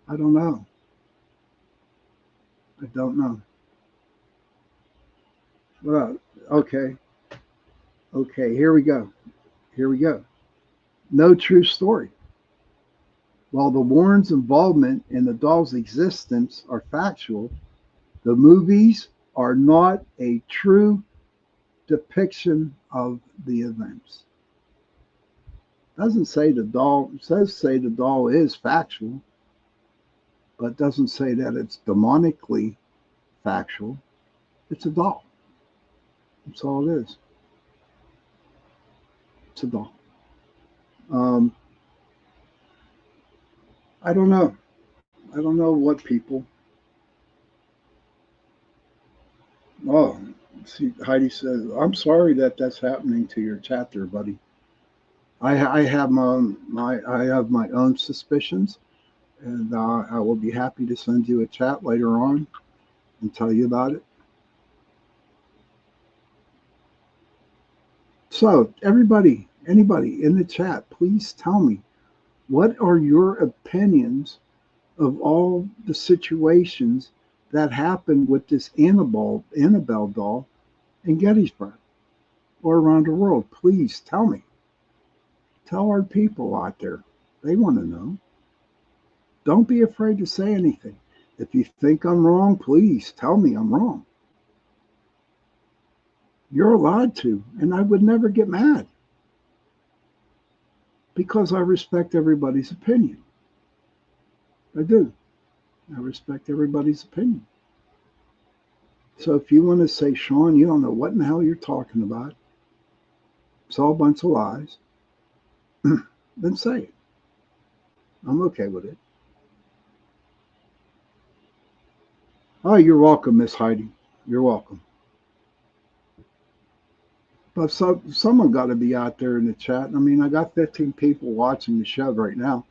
I don't know. I don't know. Well, okay. Okay, here we go. No true story. While the Warrens' involvement in the doll's existence are factual, the movies are not a true depiction of the events. Doesn't say the doll. It says the doll is factual, but doesn't say that it's demonically factual. It's a doll. That's all it is. It's a doll. I don't know. I don't know what people. Oh, see, Heidi says, I'm sorry that that's happening to your chat there, buddy. I have I have my own suspicions, and I will be happy to send you a chat later on and tell you about it. So, everybody, anybody in the chat, please tell me, what are your opinions of all the situations that happened with this Annabelle doll in Gettysburg or around the world? Please tell me. Tell our people out there. They want to know. Don't be afraid to say anything. If you think I'm wrong, please tell me I'm wrong. You're allowed to, and I would never get mad because I respect everybody's opinion. I do. I respect everybody's opinion. So if you want to say, Sean, you don't know what in the hell you're talking about, it's all a bunch of lies, then say it. I'm okay with it. Oh, you're welcome, Miss Heidi. You're welcome. But someone got to be out there in the chat. I mean, I got 15 people watching the show right now.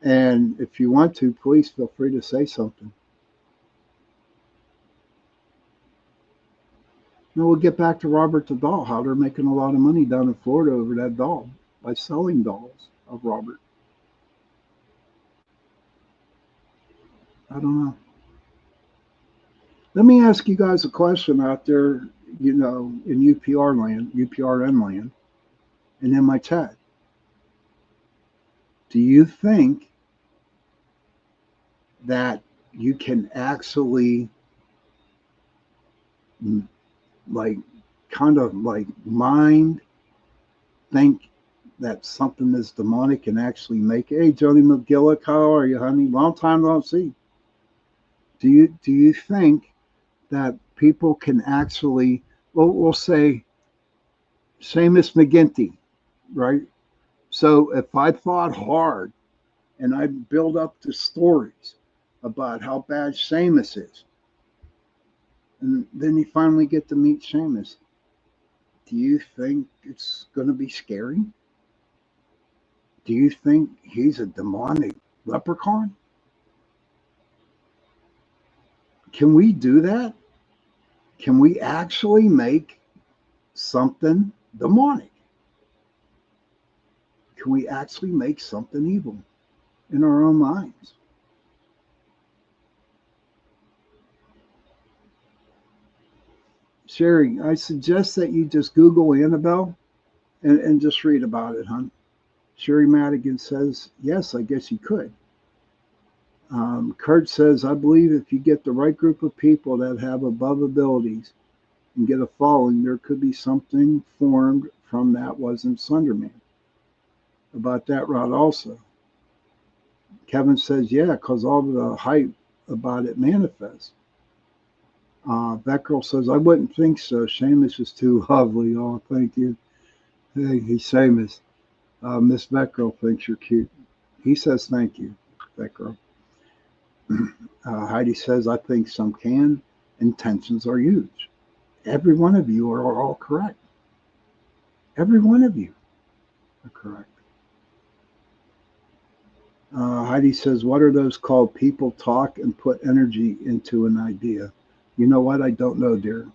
And if you want to, please feel free to say something. Now we'll get back to Robert the doll, how they're making a lot of money down in Florida over that doll by selling dolls of Robert. I don't know. Let me ask you guys a question out there, in UPRN land, and in my chat. Do you think that you can actually like kind of like mind think that something is demonic and actually make it? Hey, Jody McGillick, how are you, honey? Long time no see. Do you think that people can actually, well, we'll say Seamus McGinty, right? So if I thought hard and I build up the stories about how bad Seamus is, and then you finally get to meet Seamus, do you think it's going to be scary? Do you think he's a demonic leprechaun? Can we do that? Can we actually make something demonic? Can we actually make something evil in our own minds? Sherry, I suggest that you just Google Annabelle and just read about it, hon. Sherry Madigan says, yes, I guess you could. Kurt says, I believe if you get the right group of people that have above abilities and get a following, there could be something formed from that wasn't Sunderman. About that route also. Kevin says, yeah, because all the hype about it manifests. Beckerel says, I wouldn't think so. Seamus is too lovely. Oh, thank you. Hey, he's Seamus. Miss Beckerel thinks you're cute. He says, thank you, Beckerel. Heidi says, I think some can. Intentions are huge. Every one of you are all correct. Every one of you are correct. Heidi says, what are those called? People talk and put energy into an idea. You know what? I don't know, dear.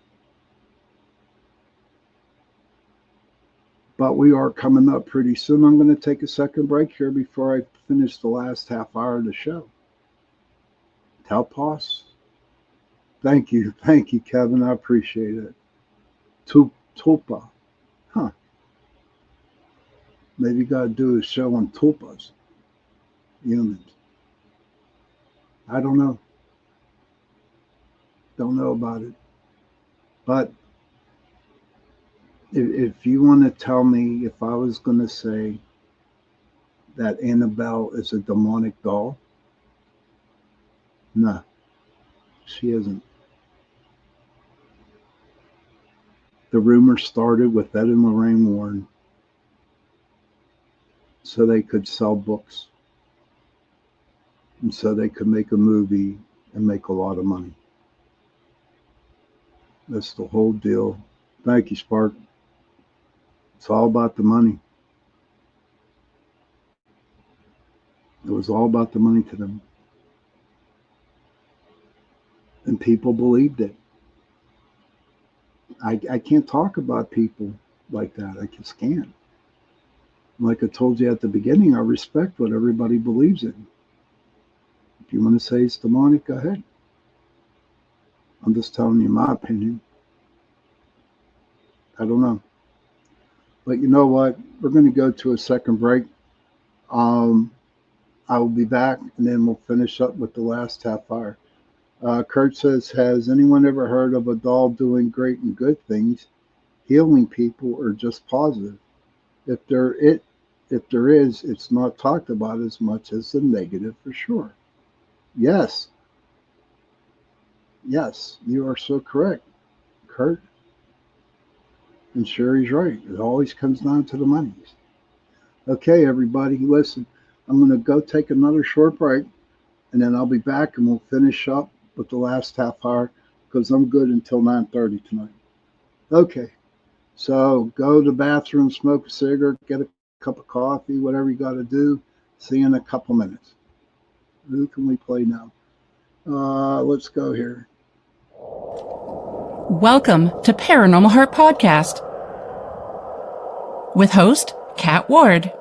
But we are coming up pretty soon. I'm going to take a second break here before I finish the last half hour of the show. Talpos. Thank you, Kevin. I appreciate it. Tulpa. Huh. Maybe you got to do a show on tulpas. Humans. I don't know. Don't know about it. But if you want to tell me if I was going to say that Annabelle is a demonic doll, no, she isn't. The rumor started with Ed and Lorraine Warren so they could sell books. and so they could make a movie and make a lot of money. That's the whole deal. Thank you, Spark. It's all about the money. It was all about the money to them. And people believed it. I can't talk about people like that. I just can't. Like I told you at the beginning, I respect what everybody believes in. If you want to say it's demonic, go ahead. I'm just telling you my opinion. I don't know. But you know what? We're going to go to a second break. I will be back, and then we'll finish up with the last half hour. Kurt says, has anyone ever heard of a doll doing great and good things, healing people, or just positive? If there is, it's not talked about as much as the negative for sure. Yes, you are so correct, Kurt. And Sherry's right. It always comes down to the money. Okay, everybody, listen. I'm going to go take another short break, and then I'll be back, and we'll finish up with the last half hour because I'm good until 9:30 tonight. Okay, so go to the bathroom, smoke a cigarette, get a cup of coffee, whatever you got to do. See you in a couple minutes. Who can we play now? Let's go here. Welcome to Paranormal Heart Podcast with host Kat Ward.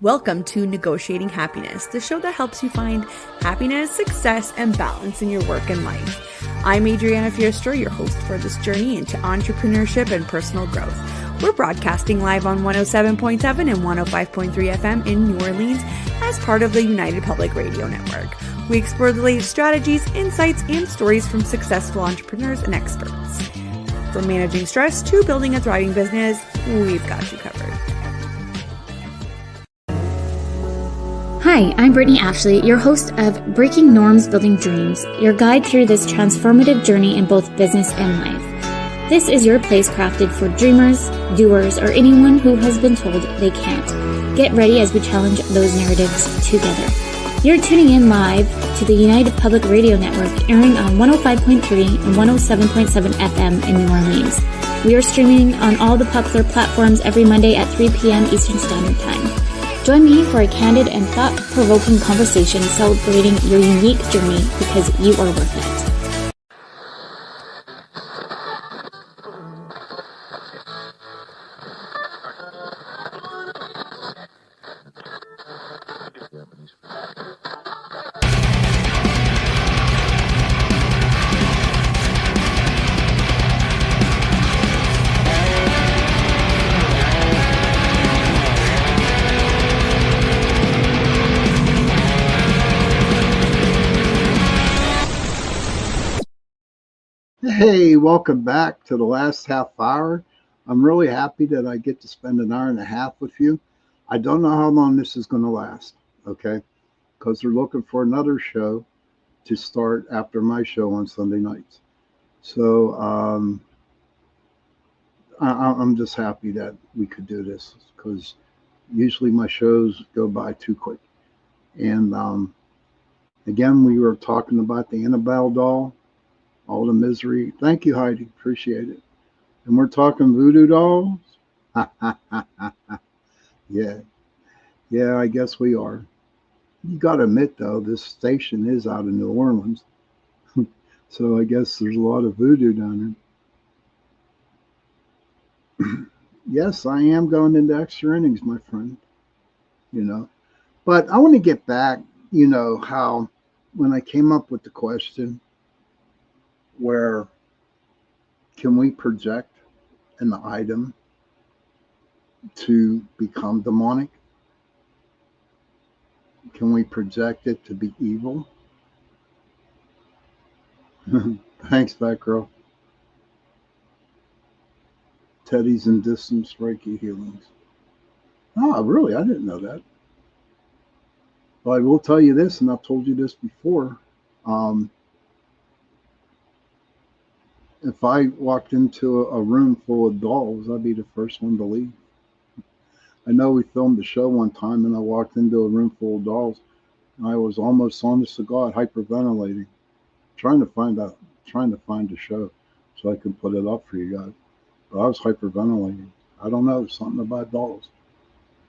Welcome to Negotiating Happiness, the show that helps you find happiness, success, and balance in your work and life. I'm Adriana Fiestra, your host for this journey into entrepreneurship and personal growth. We're broadcasting live on 107.7 and 105.3 FM in New Orleans as part of the United Public Radio Network. We explore the latest strategies, insights, and stories from successful entrepreneurs and experts. From managing stress to building a thriving business, we've got you covered. Hi, I'm Brittany Ashley, your host of Breaking Norms, Building Dreams, your guide through this transformative journey in both business and life. This is your place crafted for dreamers, doers, or anyone who has been told they can't. Get ready as we challenge those narratives together. You're tuning in live to the United Public Radio Network, airing on 105.3 and 107.7 FM in New Orleans. We are streaming on all the popular platforms every Monday at 3 p.m. Eastern Standard Time. Join me for a candid and thought-provoking conversation celebrating your unique journey because you are worth it. Hey, welcome back to the last half hour. I'm really happy that I get to spend an hour and a half with you. I don't know how long this is going to last, okay? Because they're looking for another show to start after my show on Sunday nights. So I'm just happy that we could do this because usually my shows go by too quick. And again, we were talking about the Annabelle doll. All the misery. Thank you, Heidi. Appreciate it. And we're talking voodoo dolls. Yeah, I guess we are. You got to admit, though, this station is out of New Orleans. So I guess there's a lot of voodoo down there. Yes, I am going into extra innings, my friend. But I want to get back, how when I came up with the question, where can we project an item to become demonic? Can we project it to be evil? Thanks, Batgirl. Teddy's and distance Reiki healings. Oh, really? I didn't know that. Well, I will tell you this, and I've told you this before. If I walked into a room full of dolls, I'd be the first one to leave. I know we filmed a show one time, and I walked into a room full of dolls, and I was almost, honest to God, hyperventilating, trying to find a show so I could put it up for you guys. But I was hyperventilating. I don't know, something about dolls.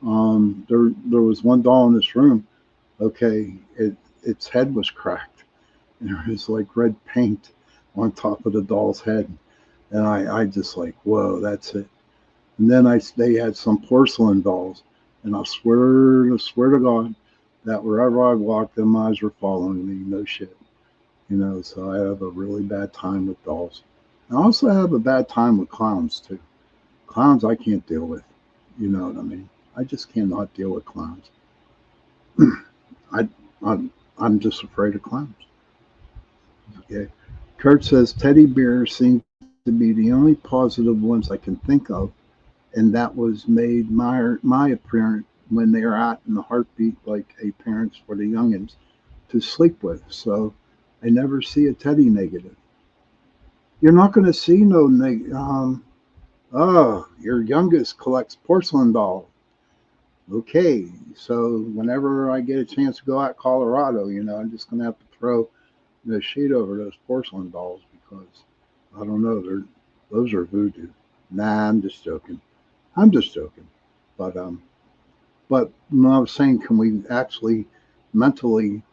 There was one doll in this room. Okay, its head was cracked, and there was like red paint on top of the doll's head, and I just like, whoa, that's it. And then they had some porcelain dolls, and I swear to God that wherever I walked, them eyes were following me. No shit, So I have a really bad time with dolls. I also have a bad time with clowns too. Clowns I can't deal with. You know what I mean? I just cannot deal with clowns. I'm just afraid of clowns. Okay. Kurt says teddy bears seem to be the only positive ones I can think of, and that was made my appearance when they are out in the heartbeat like a parents for the youngins to sleep with. So I never see a teddy negative. You're not going to see no negative. Your youngest collects porcelain dolls. Okay, so whenever I get a chance to go out Colorado, I'm just going to have to throw the sheet over those porcelain dolls because I don't know, those are voodoo. Nah, I'm just joking. But when I was saying, can we actually mentally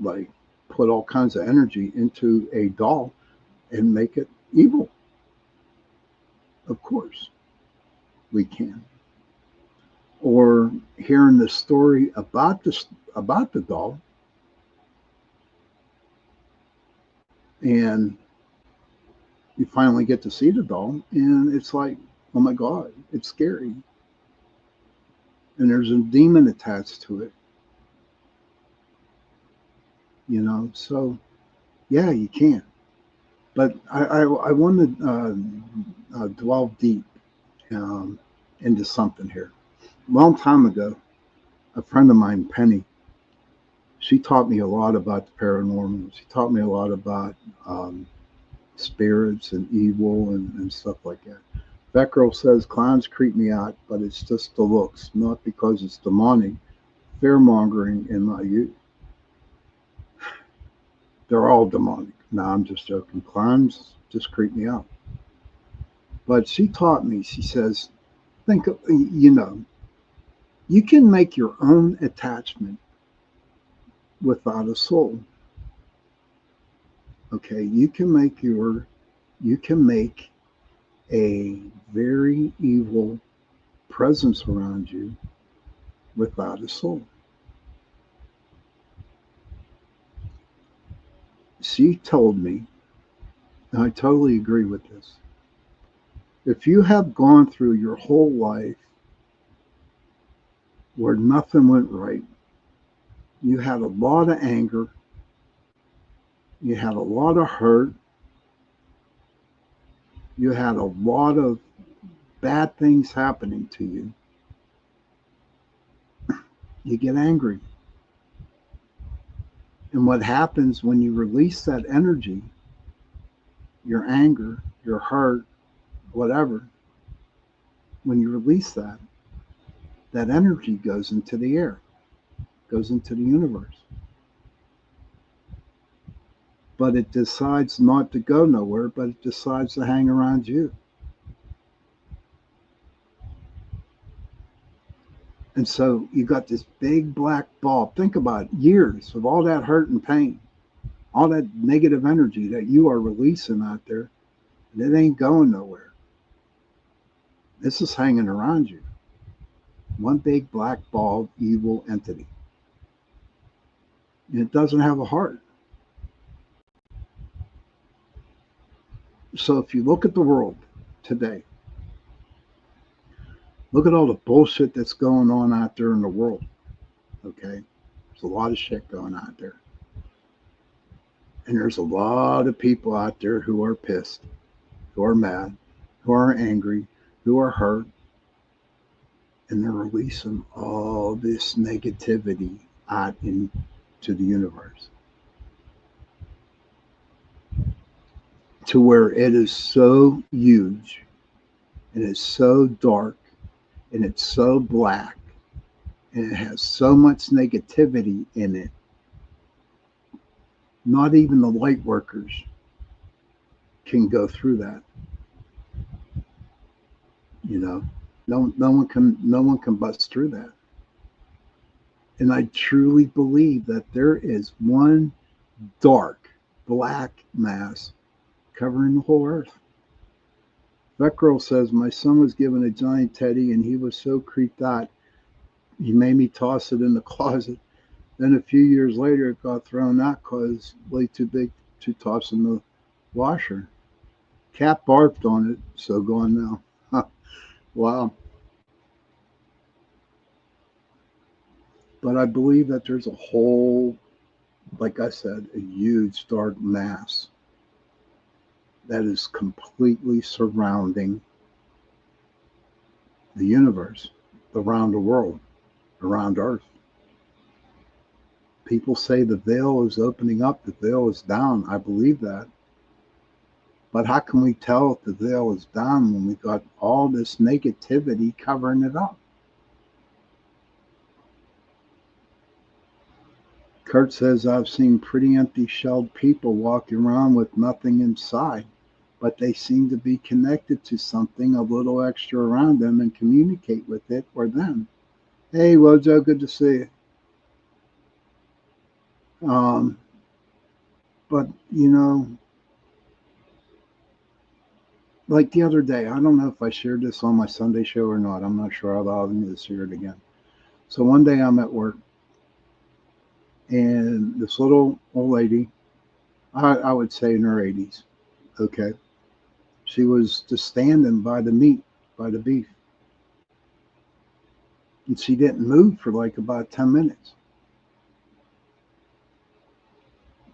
like put all kinds of energy into a doll and make it evil? Of course, we can. Or hearing the story about the doll, and you finally get to see the doll, and it's like, oh my God, it's scary. And there's a demon attached to it. So yeah, you can. But I want to delve deep into something here. A long time ago, a friend of mine, Penny, she taught me a lot about the paranormal. She taught me a lot about spirits and evil and stuff like that. That girl says clowns creep me out, but it's just the looks, not because it's demonic, fear mongering in my youth. They're all demonic. No, I'm just joking. Clowns just creep me out. But she taught me, she says, think of, you can make your own attachment without a soul. Okay, you can make a very evil presence around you without a soul. She told me, and I totally agree with this, if you have gone through your whole life where nothing went right, you had a lot of anger, you had a lot of hurt, you had a lot of bad things happening to you, you get angry. And what happens when you release that energy, your anger, your hurt, whatever, when you release that energy goes into the air, goes into the universe. But it decides not to go nowhere, but it decides to hang around you. And so you got this big black ball. Think about it, years of all that hurt and pain, all that negative energy that you are releasing out there, and it ain't going nowhere. This is hanging around you. One big black ball of evil entity. And it doesn't have a heart. So if you look at the world today, Look at all the bullshit that's going on out there in the world. Okay? There's a lot of shit going on out there. And there's a lot of people out there who are pissed, who are mad, who are angry, who are hurt. And they're releasing all this negativity out into the universe. To where it is so huge, and it's so dark, and it's so black, and it has so much negativity in it. Not even the light workers can go through that. You know, no one can bust through that. And I truly believe that there is one dark black mass covering the whole earth. That girl says, my son was given a giant teddy and he was so creeped out, he made me toss it in the closet. Then a few years later, it got thrown out because it's way too big to toss in the washer. Cat barfed on it, so gone now. Wow. But I believe that there's a whole, like I said, a huge dark mass that is completely surrounding the universe, around the world, around Earth. People say the veil is opening up, the veil is down. I believe that. But how can we tell if the veil is down when we got all this negativity covering it up? Kurt says, I've seen pretty empty shelled people walking around with nothing inside, but they seem to be connected to something a little extra around them and communicate with it or them. Hey, Wojo, good to see you. But, you know, like the other day, I don't know if I shared this on my Sunday show or not. I'm not sure. I'll allow me to share it again. So one day I'm at work, and this little old lady, I would say in her 80s, okay, she was just standing by the meat, by the beef. And she didn't move for like about 10 minutes.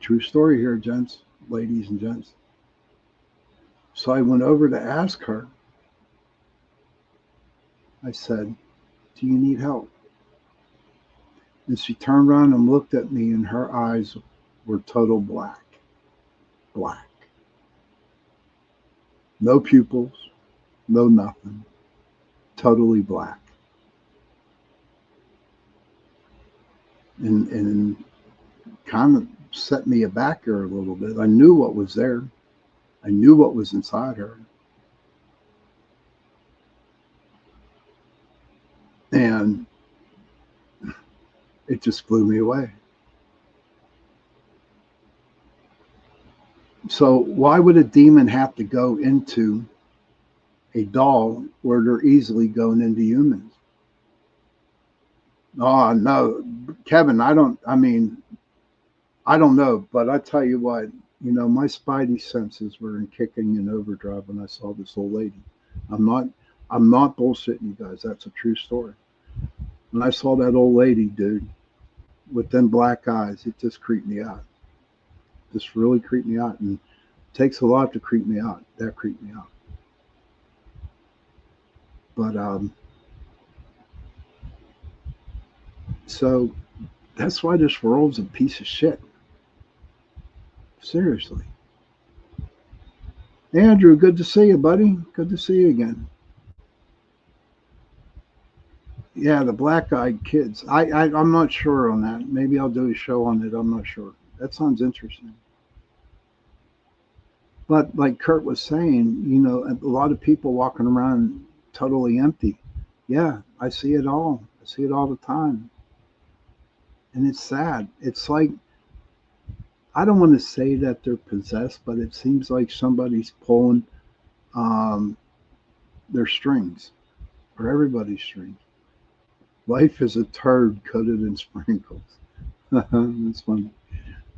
True story here, gents, ladies and gents. So I went over to ask her. I said, do you need help? And she turned around and looked at me, and her eyes were total black. Black. No pupils, no nothing. Totally black. And kind of set me aback here a little bit. I knew what was there. I knew what was inside her. And it just blew me away. So why would a demon have to go into a doll where they're easily going into humans? Oh, no, Kevin, I don't know, but I tell you what, you know, my spidey senses were in kicking in overdrive when I saw this old lady. I'm not bullshitting you guys. That's a true story. When I saw that old lady, dude, with them black eyes, it just creeped me out. Just really creeped me out. And it takes a lot to creep me out. That creeped me out. But, so that's why this world's a piece of shit. Seriously. Andrew, good to see you, buddy. Good to see you again. Yeah, the black-eyed kids. I'm not sure on that. Maybe I'll do a show on it. I'm not sure. That sounds interesting. But like Kurt was saying, you know, a lot of people walking around totally empty. Yeah, I see it all. I see it all the time. And it's sad. It's like, I don't want to say that they're possessed, but it seems like somebody's pulling their strings, or everybody's strings. Life is a turd coated in sprinkles. That's funny.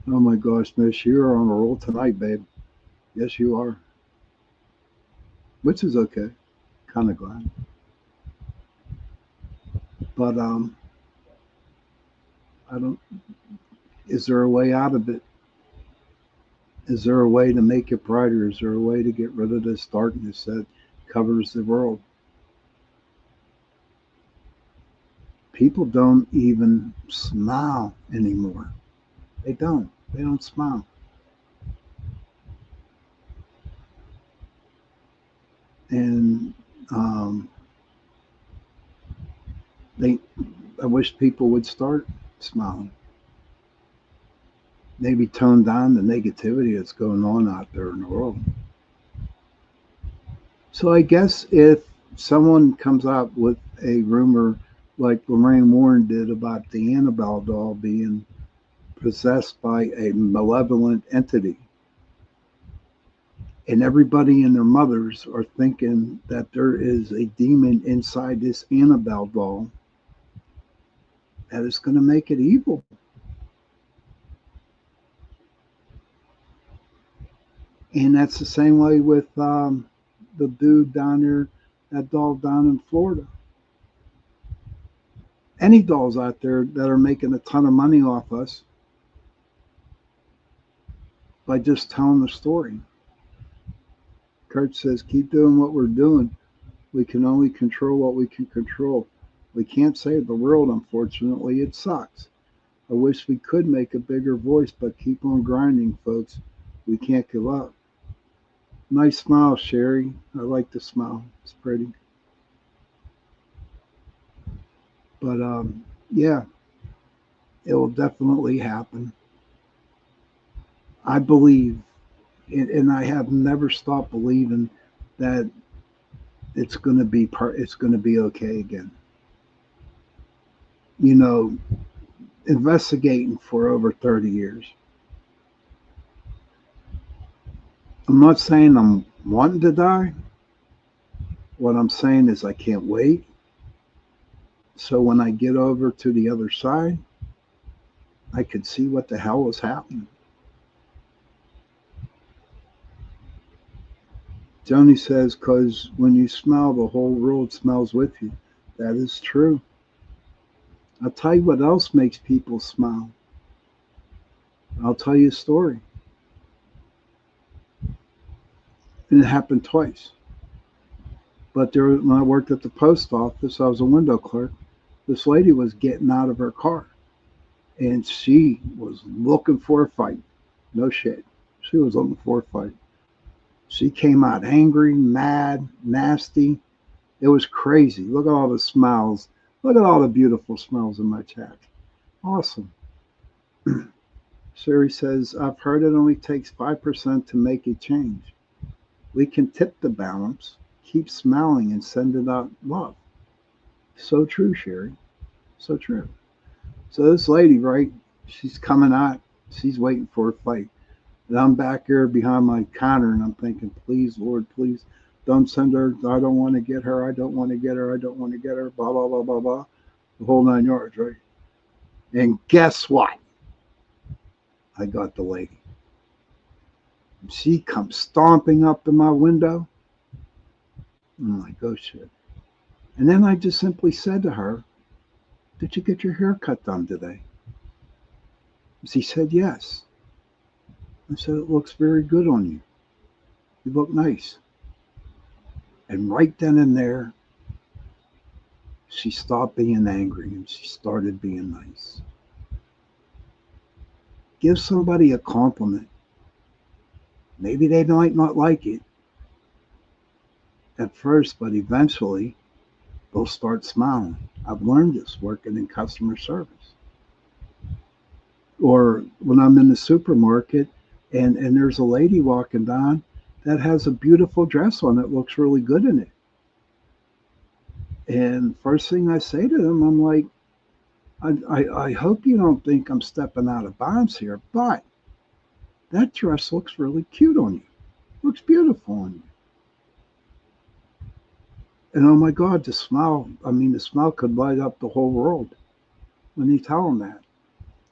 Oh my gosh, Miss, you're on a roll tonight, babe. Yes, you are. Which is okay. Kind of glad. But I don't. Is there a way out of it? Is there a way to make it brighter? Is there a way to get rid of this darkness that covers the world? People don't even smile anymore. They don't. They don't smile. And um, they. I wish people would start smiling. Maybe tone down the negativity that's going on out there in the world. So I guess if someone comes out with a rumor like Lorraine Warren did about the Annabelle doll being possessed by a malevolent entity, and everybody and their mothers are thinking that there is a demon inside this Annabelle doll that is going to make it evil. And that's the same way with the dude down there, that doll down in Florida. Any dolls out there that are making a ton of money off us by just telling the story. Kurt says, keep doing what we're doing. We can only control what we can control. We can't save the world, unfortunately. It sucks. I wish we could make a bigger voice, but keep on grinding, folks. We can't give up. Nice smile, Sherry. I like the smile. It's pretty. But yeah, it will definitely happen. I believe, and I have never stopped believing that it's going to be it's going to be okay again. You know, investigating for over 30 years. I'm not saying I'm wanting to die. What I'm saying is I can't wait. So when I get over to the other side, I could see what the hell is happening. Joni says, because when you smell, the whole world smells with you. That is true. I'll tell you what else makes people smile. I'll tell you a story. And it happened twice. But when I worked at the post office, I was a window clerk. This lady was getting out of her car. And she was looking for a fight. No shit. She was looking for a fight. She came out angry, mad, nasty. It was crazy. Look at all the smiles. Look at all the beautiful smiles in my chat. Awesome. Sherry says, I've heard it only takes 5% to make a change. We can tip the balance, keep smiling, and send it out love. So true, Sherry. So true. So this lady, right, she's coming out. She's waiting for a fight. And I'm back here behind my counter, and I'm thinking, please, Lord, please, don't send her. I don't want to get her. I don't want to get her. I don't want to get her. Blah, blah, blah, blah, blah. The whole 9 yards, right? And guess what? I got the lady. She comes stomping up in my window. I'm like, oh, shit. And then I just simply said to her, did you get your hair cut done today? She said, yes. I said, it looks very good on you. You look nice. And right then and there, she stopped being angry and she started being nice. Give somebody a compliment. Maybe they might not like it at first, but eventually they'll start smiling. I've learned this working in customer service. Or when I'm in the supermarket and there's a lady walking down that has a beautiful dress on that looks really good in it. And first thing I say to them, I'm like, I hope you don't think I'm stepping out of bounds here, but that dress looks really cute on you. Looks beautiful on you. And oh my God, the smile could light up the whole world when you tell them that.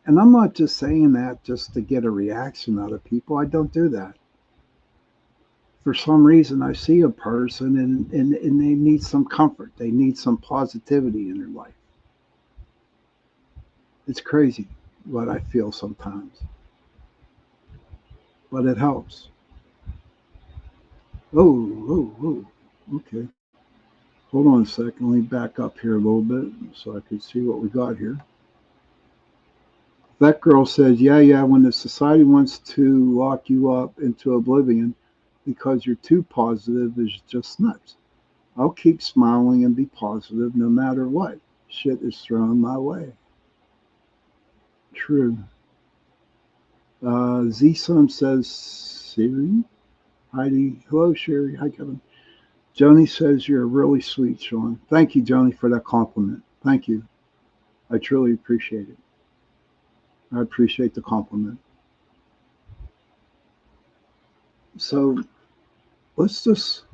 And I'm not just saying that just to get a reaction out of people. I don't do that. For some reason, I see a person and they need some comfort. They need some positivity in their life. It's crazy what I feel sometimes, but it helps. Okay. Hold on a second. Let me back up here a little bit so I can see what we got here. That girl says, yeah, when the society wants to lock you up into oblivion because you're too positive is just nuts. I'll keep smiling and be positive no matter what shit is thrown my way. True. Z-Sun says, Siri? Heidi. Hello, Sherry. Hi, Kevin. Joni says, you're really sweet, Sean. Thank you, Joni, for that compliment. Thank you. I truly appreciate it. I appreciate the compliment. So let's just,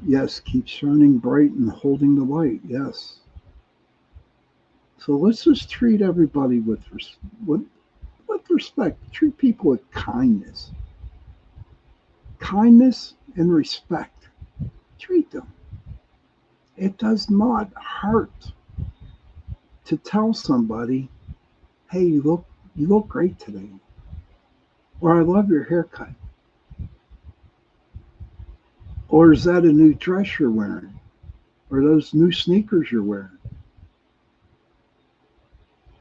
yes, keep shining bright and holding the light. Yes. So let's just treat everybody with respect. Treat people with kindness. Kindness and respect. Treat them. It does not hurt to tell somebody, hey, you look great today. Or I love your haircut. Or is that a new dress you're wearing? Or those new sneakers you're wearing?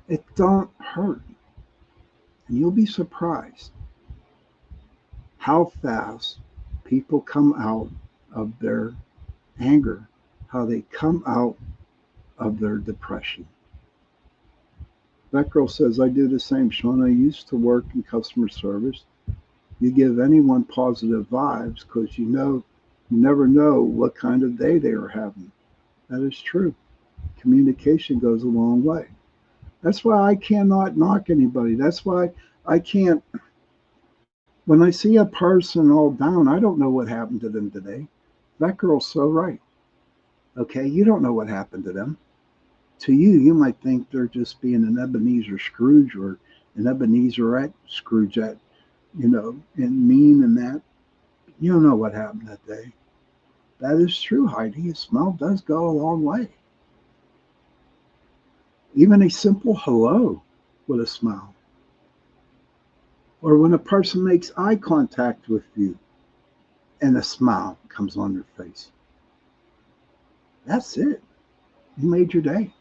It don't hurt. And you'll be surprised how fast people come out of their anger, how they come out of their depression. That girl says, I do the same, Sean. I used to work in customer service. You give anyone positive vibes because you never know what kind of day they are having. That is true. Communication goes a long way. That's why I cannot knock anybody. That's why I can't. When I see a person all down, I don't know what happened to them today. That girl's so right. Okay, you don't know what happened to them. To you, you might think they're just being an Ebenezer Scrooge or an Ebenezer Scroogette, and mean and that. You don't know what happened that day. That is true, Heidi. A smile does go a long way. Even a simple hello with a smile. Or when a person makes eye contact with you and a smile comes on their face. That's it. You made your day.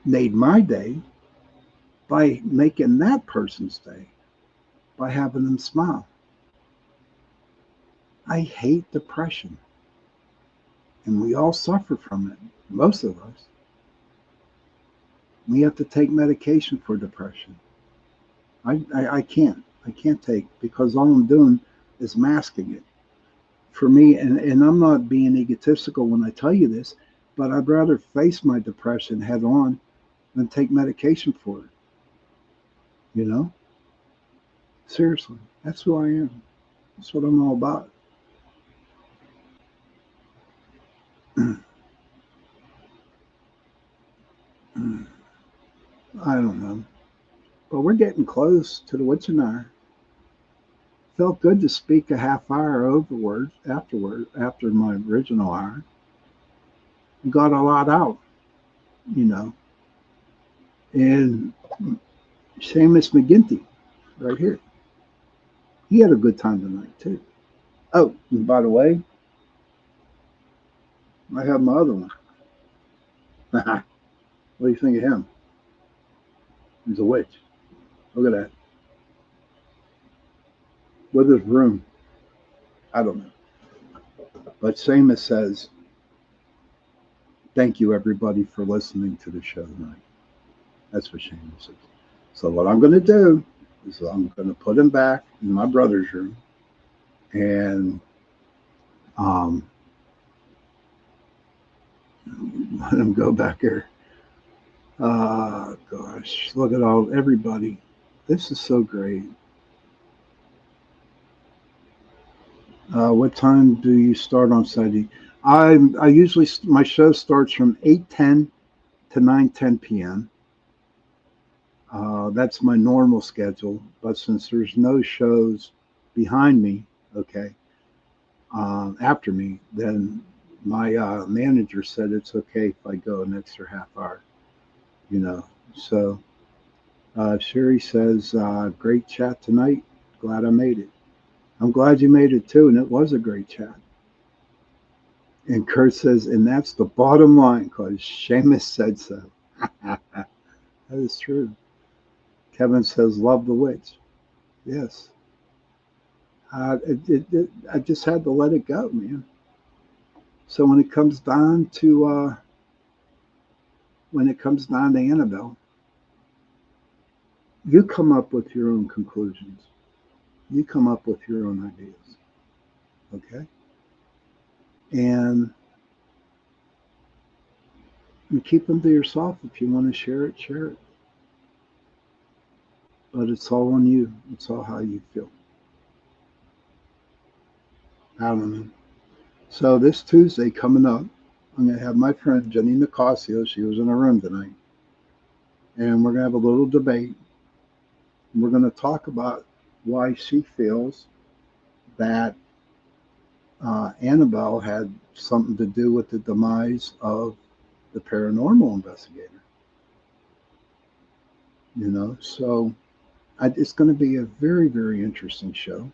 Made my day by making that person's day, by having them smile. I hate depression. And we all suffer from it. Most of us. We have to take medication for depression. I can't. I can't take because all I'm doing is masking it. For me, and I'm not being egotistical when I tell you this, but I'd rather face my depression head on than take medication for it. You know? Seriously, that's who I am. That's what I'm all about. I don't know. But we're getting close to the witching hour. Felt good to speak a half hour after my original hour. Got a lot out, And Seamus McGinty, right here. He had a good time tonight, too. Oh, and by the way, I have my other one. What do you think of him? He's a witch. Look at that. With his room. I don't know. But Seamus says, thank you, everybody, for listening to the show tonight. That's what Seamus says. So what I'm going to do is I'm going to put him back in my brother's room and let him go back there. Gosh, look at everybody. This is so great. What time do you start on Saturday? I usually, my show starts from 8:10 to 9:10 p.m. That's my normal schedule, but since there's no shows behind me, after me, then my manager said it's okay if I go an extra half hour, So Sherry says, great chat tonight. Glad I made it. I'm glad you made it too, and it was a great chat. And Kurt says, and that's the bottom line because Seamus said so. That is true. Kevin says, love the witch. Yes. I just had to let it go, man. So when it comes down to Annabelle, you come up with your own conclusions. You come up with your own ideas. Okay? And you keep them to yourself. If you want to share it, share it. But it's all on you. It's all how you feel. I don't know. So this Tuesday coming up, I'm going to have my friend Jenny Nicasio. She was in a room tonight. And we're going to have a little debate. We're going to talk about why she feels that Annabelle had something to do with the demise of the paranormal investigator. You know, so it's going to be a very, very interesting show.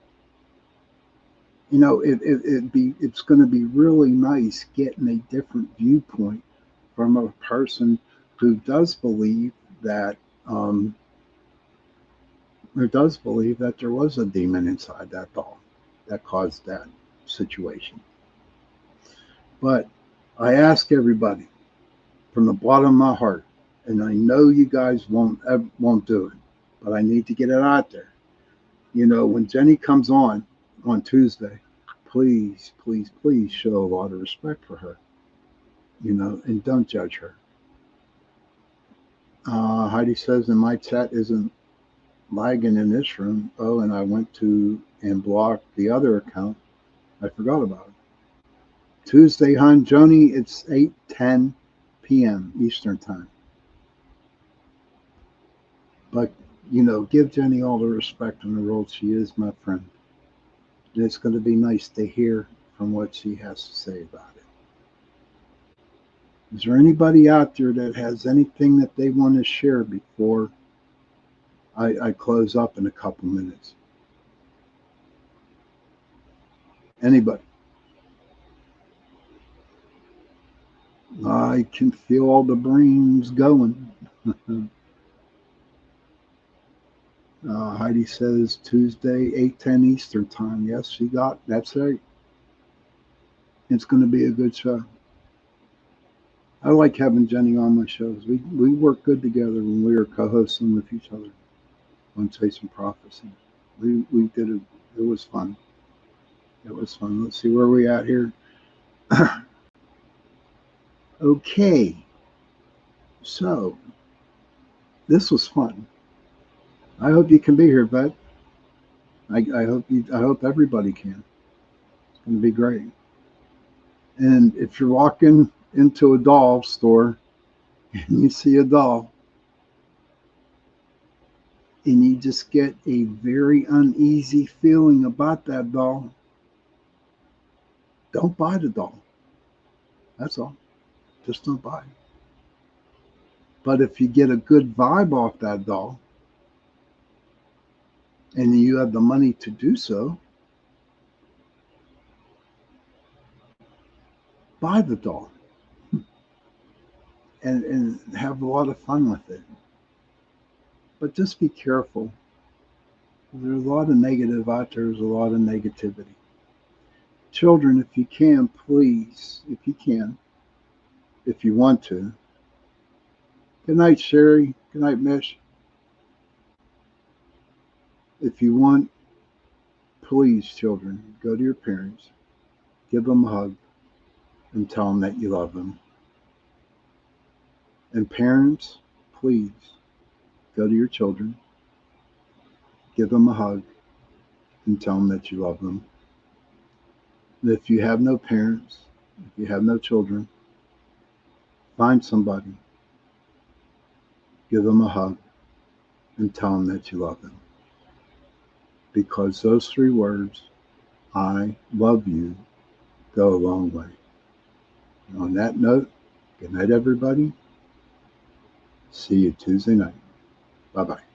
You know, it's going to be really nice getting a different viewpoint from a person who does believe that there was a demon inside that doll that caused that situation. But I ask everybody from the bottom of my heart, and I know you guys won't do it, but I need to get it out there. You know, when Jenny comes on Tuesday, please, please, please show a lot of respect for her. You know, and don't judge her. Heidi says, and my chat isn't lagging in this room. Oh, and I went to and blocked the other account. I forgot about it. Tuesday, hon, Joni, it's 8:10 p.m. Eastern time. But, you know, give Jenny all the respect in the world. She is my friend. And it's going to be nice to hear from what she has to say about it. Is there anybody out there that has anything that they want to share before I close up in a couple minutes? Anybody? I can feel all the brains going. Heidi says Tuesday, 8:10 Eastern time. Yes, that's right. It's going to be a good show. I like having Jenny on my shows. We work good together when we were co-hosting with each other on Chasing Prophecy. We did it. It was fun. It was fun. Let's see where we at here. Okay. So this was fun. I hope you can be here, bud. I hope everybody can. It's going to be great. And if you're walking into a doll store and you see a doll and you just get a very uneasy feeling about that doll, don't buy the doll. That's all. Just don't buy it. But if you get a good vibe off that doll and you have the money to do so, buy the doll and have a lot of fun with it. But just be careful. There's a lot of negative out there. There's a lot of negativity. Children, if you can, please, if you want to. Good night, Sherry. Good night, Mish. If you want, please, children, go to your parents, give them a hug, and tell them that you love them. And parents, please, go to your children, give them a hug, and tell them that you love them. And if you have no parents, if you have no children, find somebody, give them a hug, and tell them that you love them. Because those 3 words, I love you, go a long way. And on that note, good night, everybody. See you Tuesday night. Bye-bye.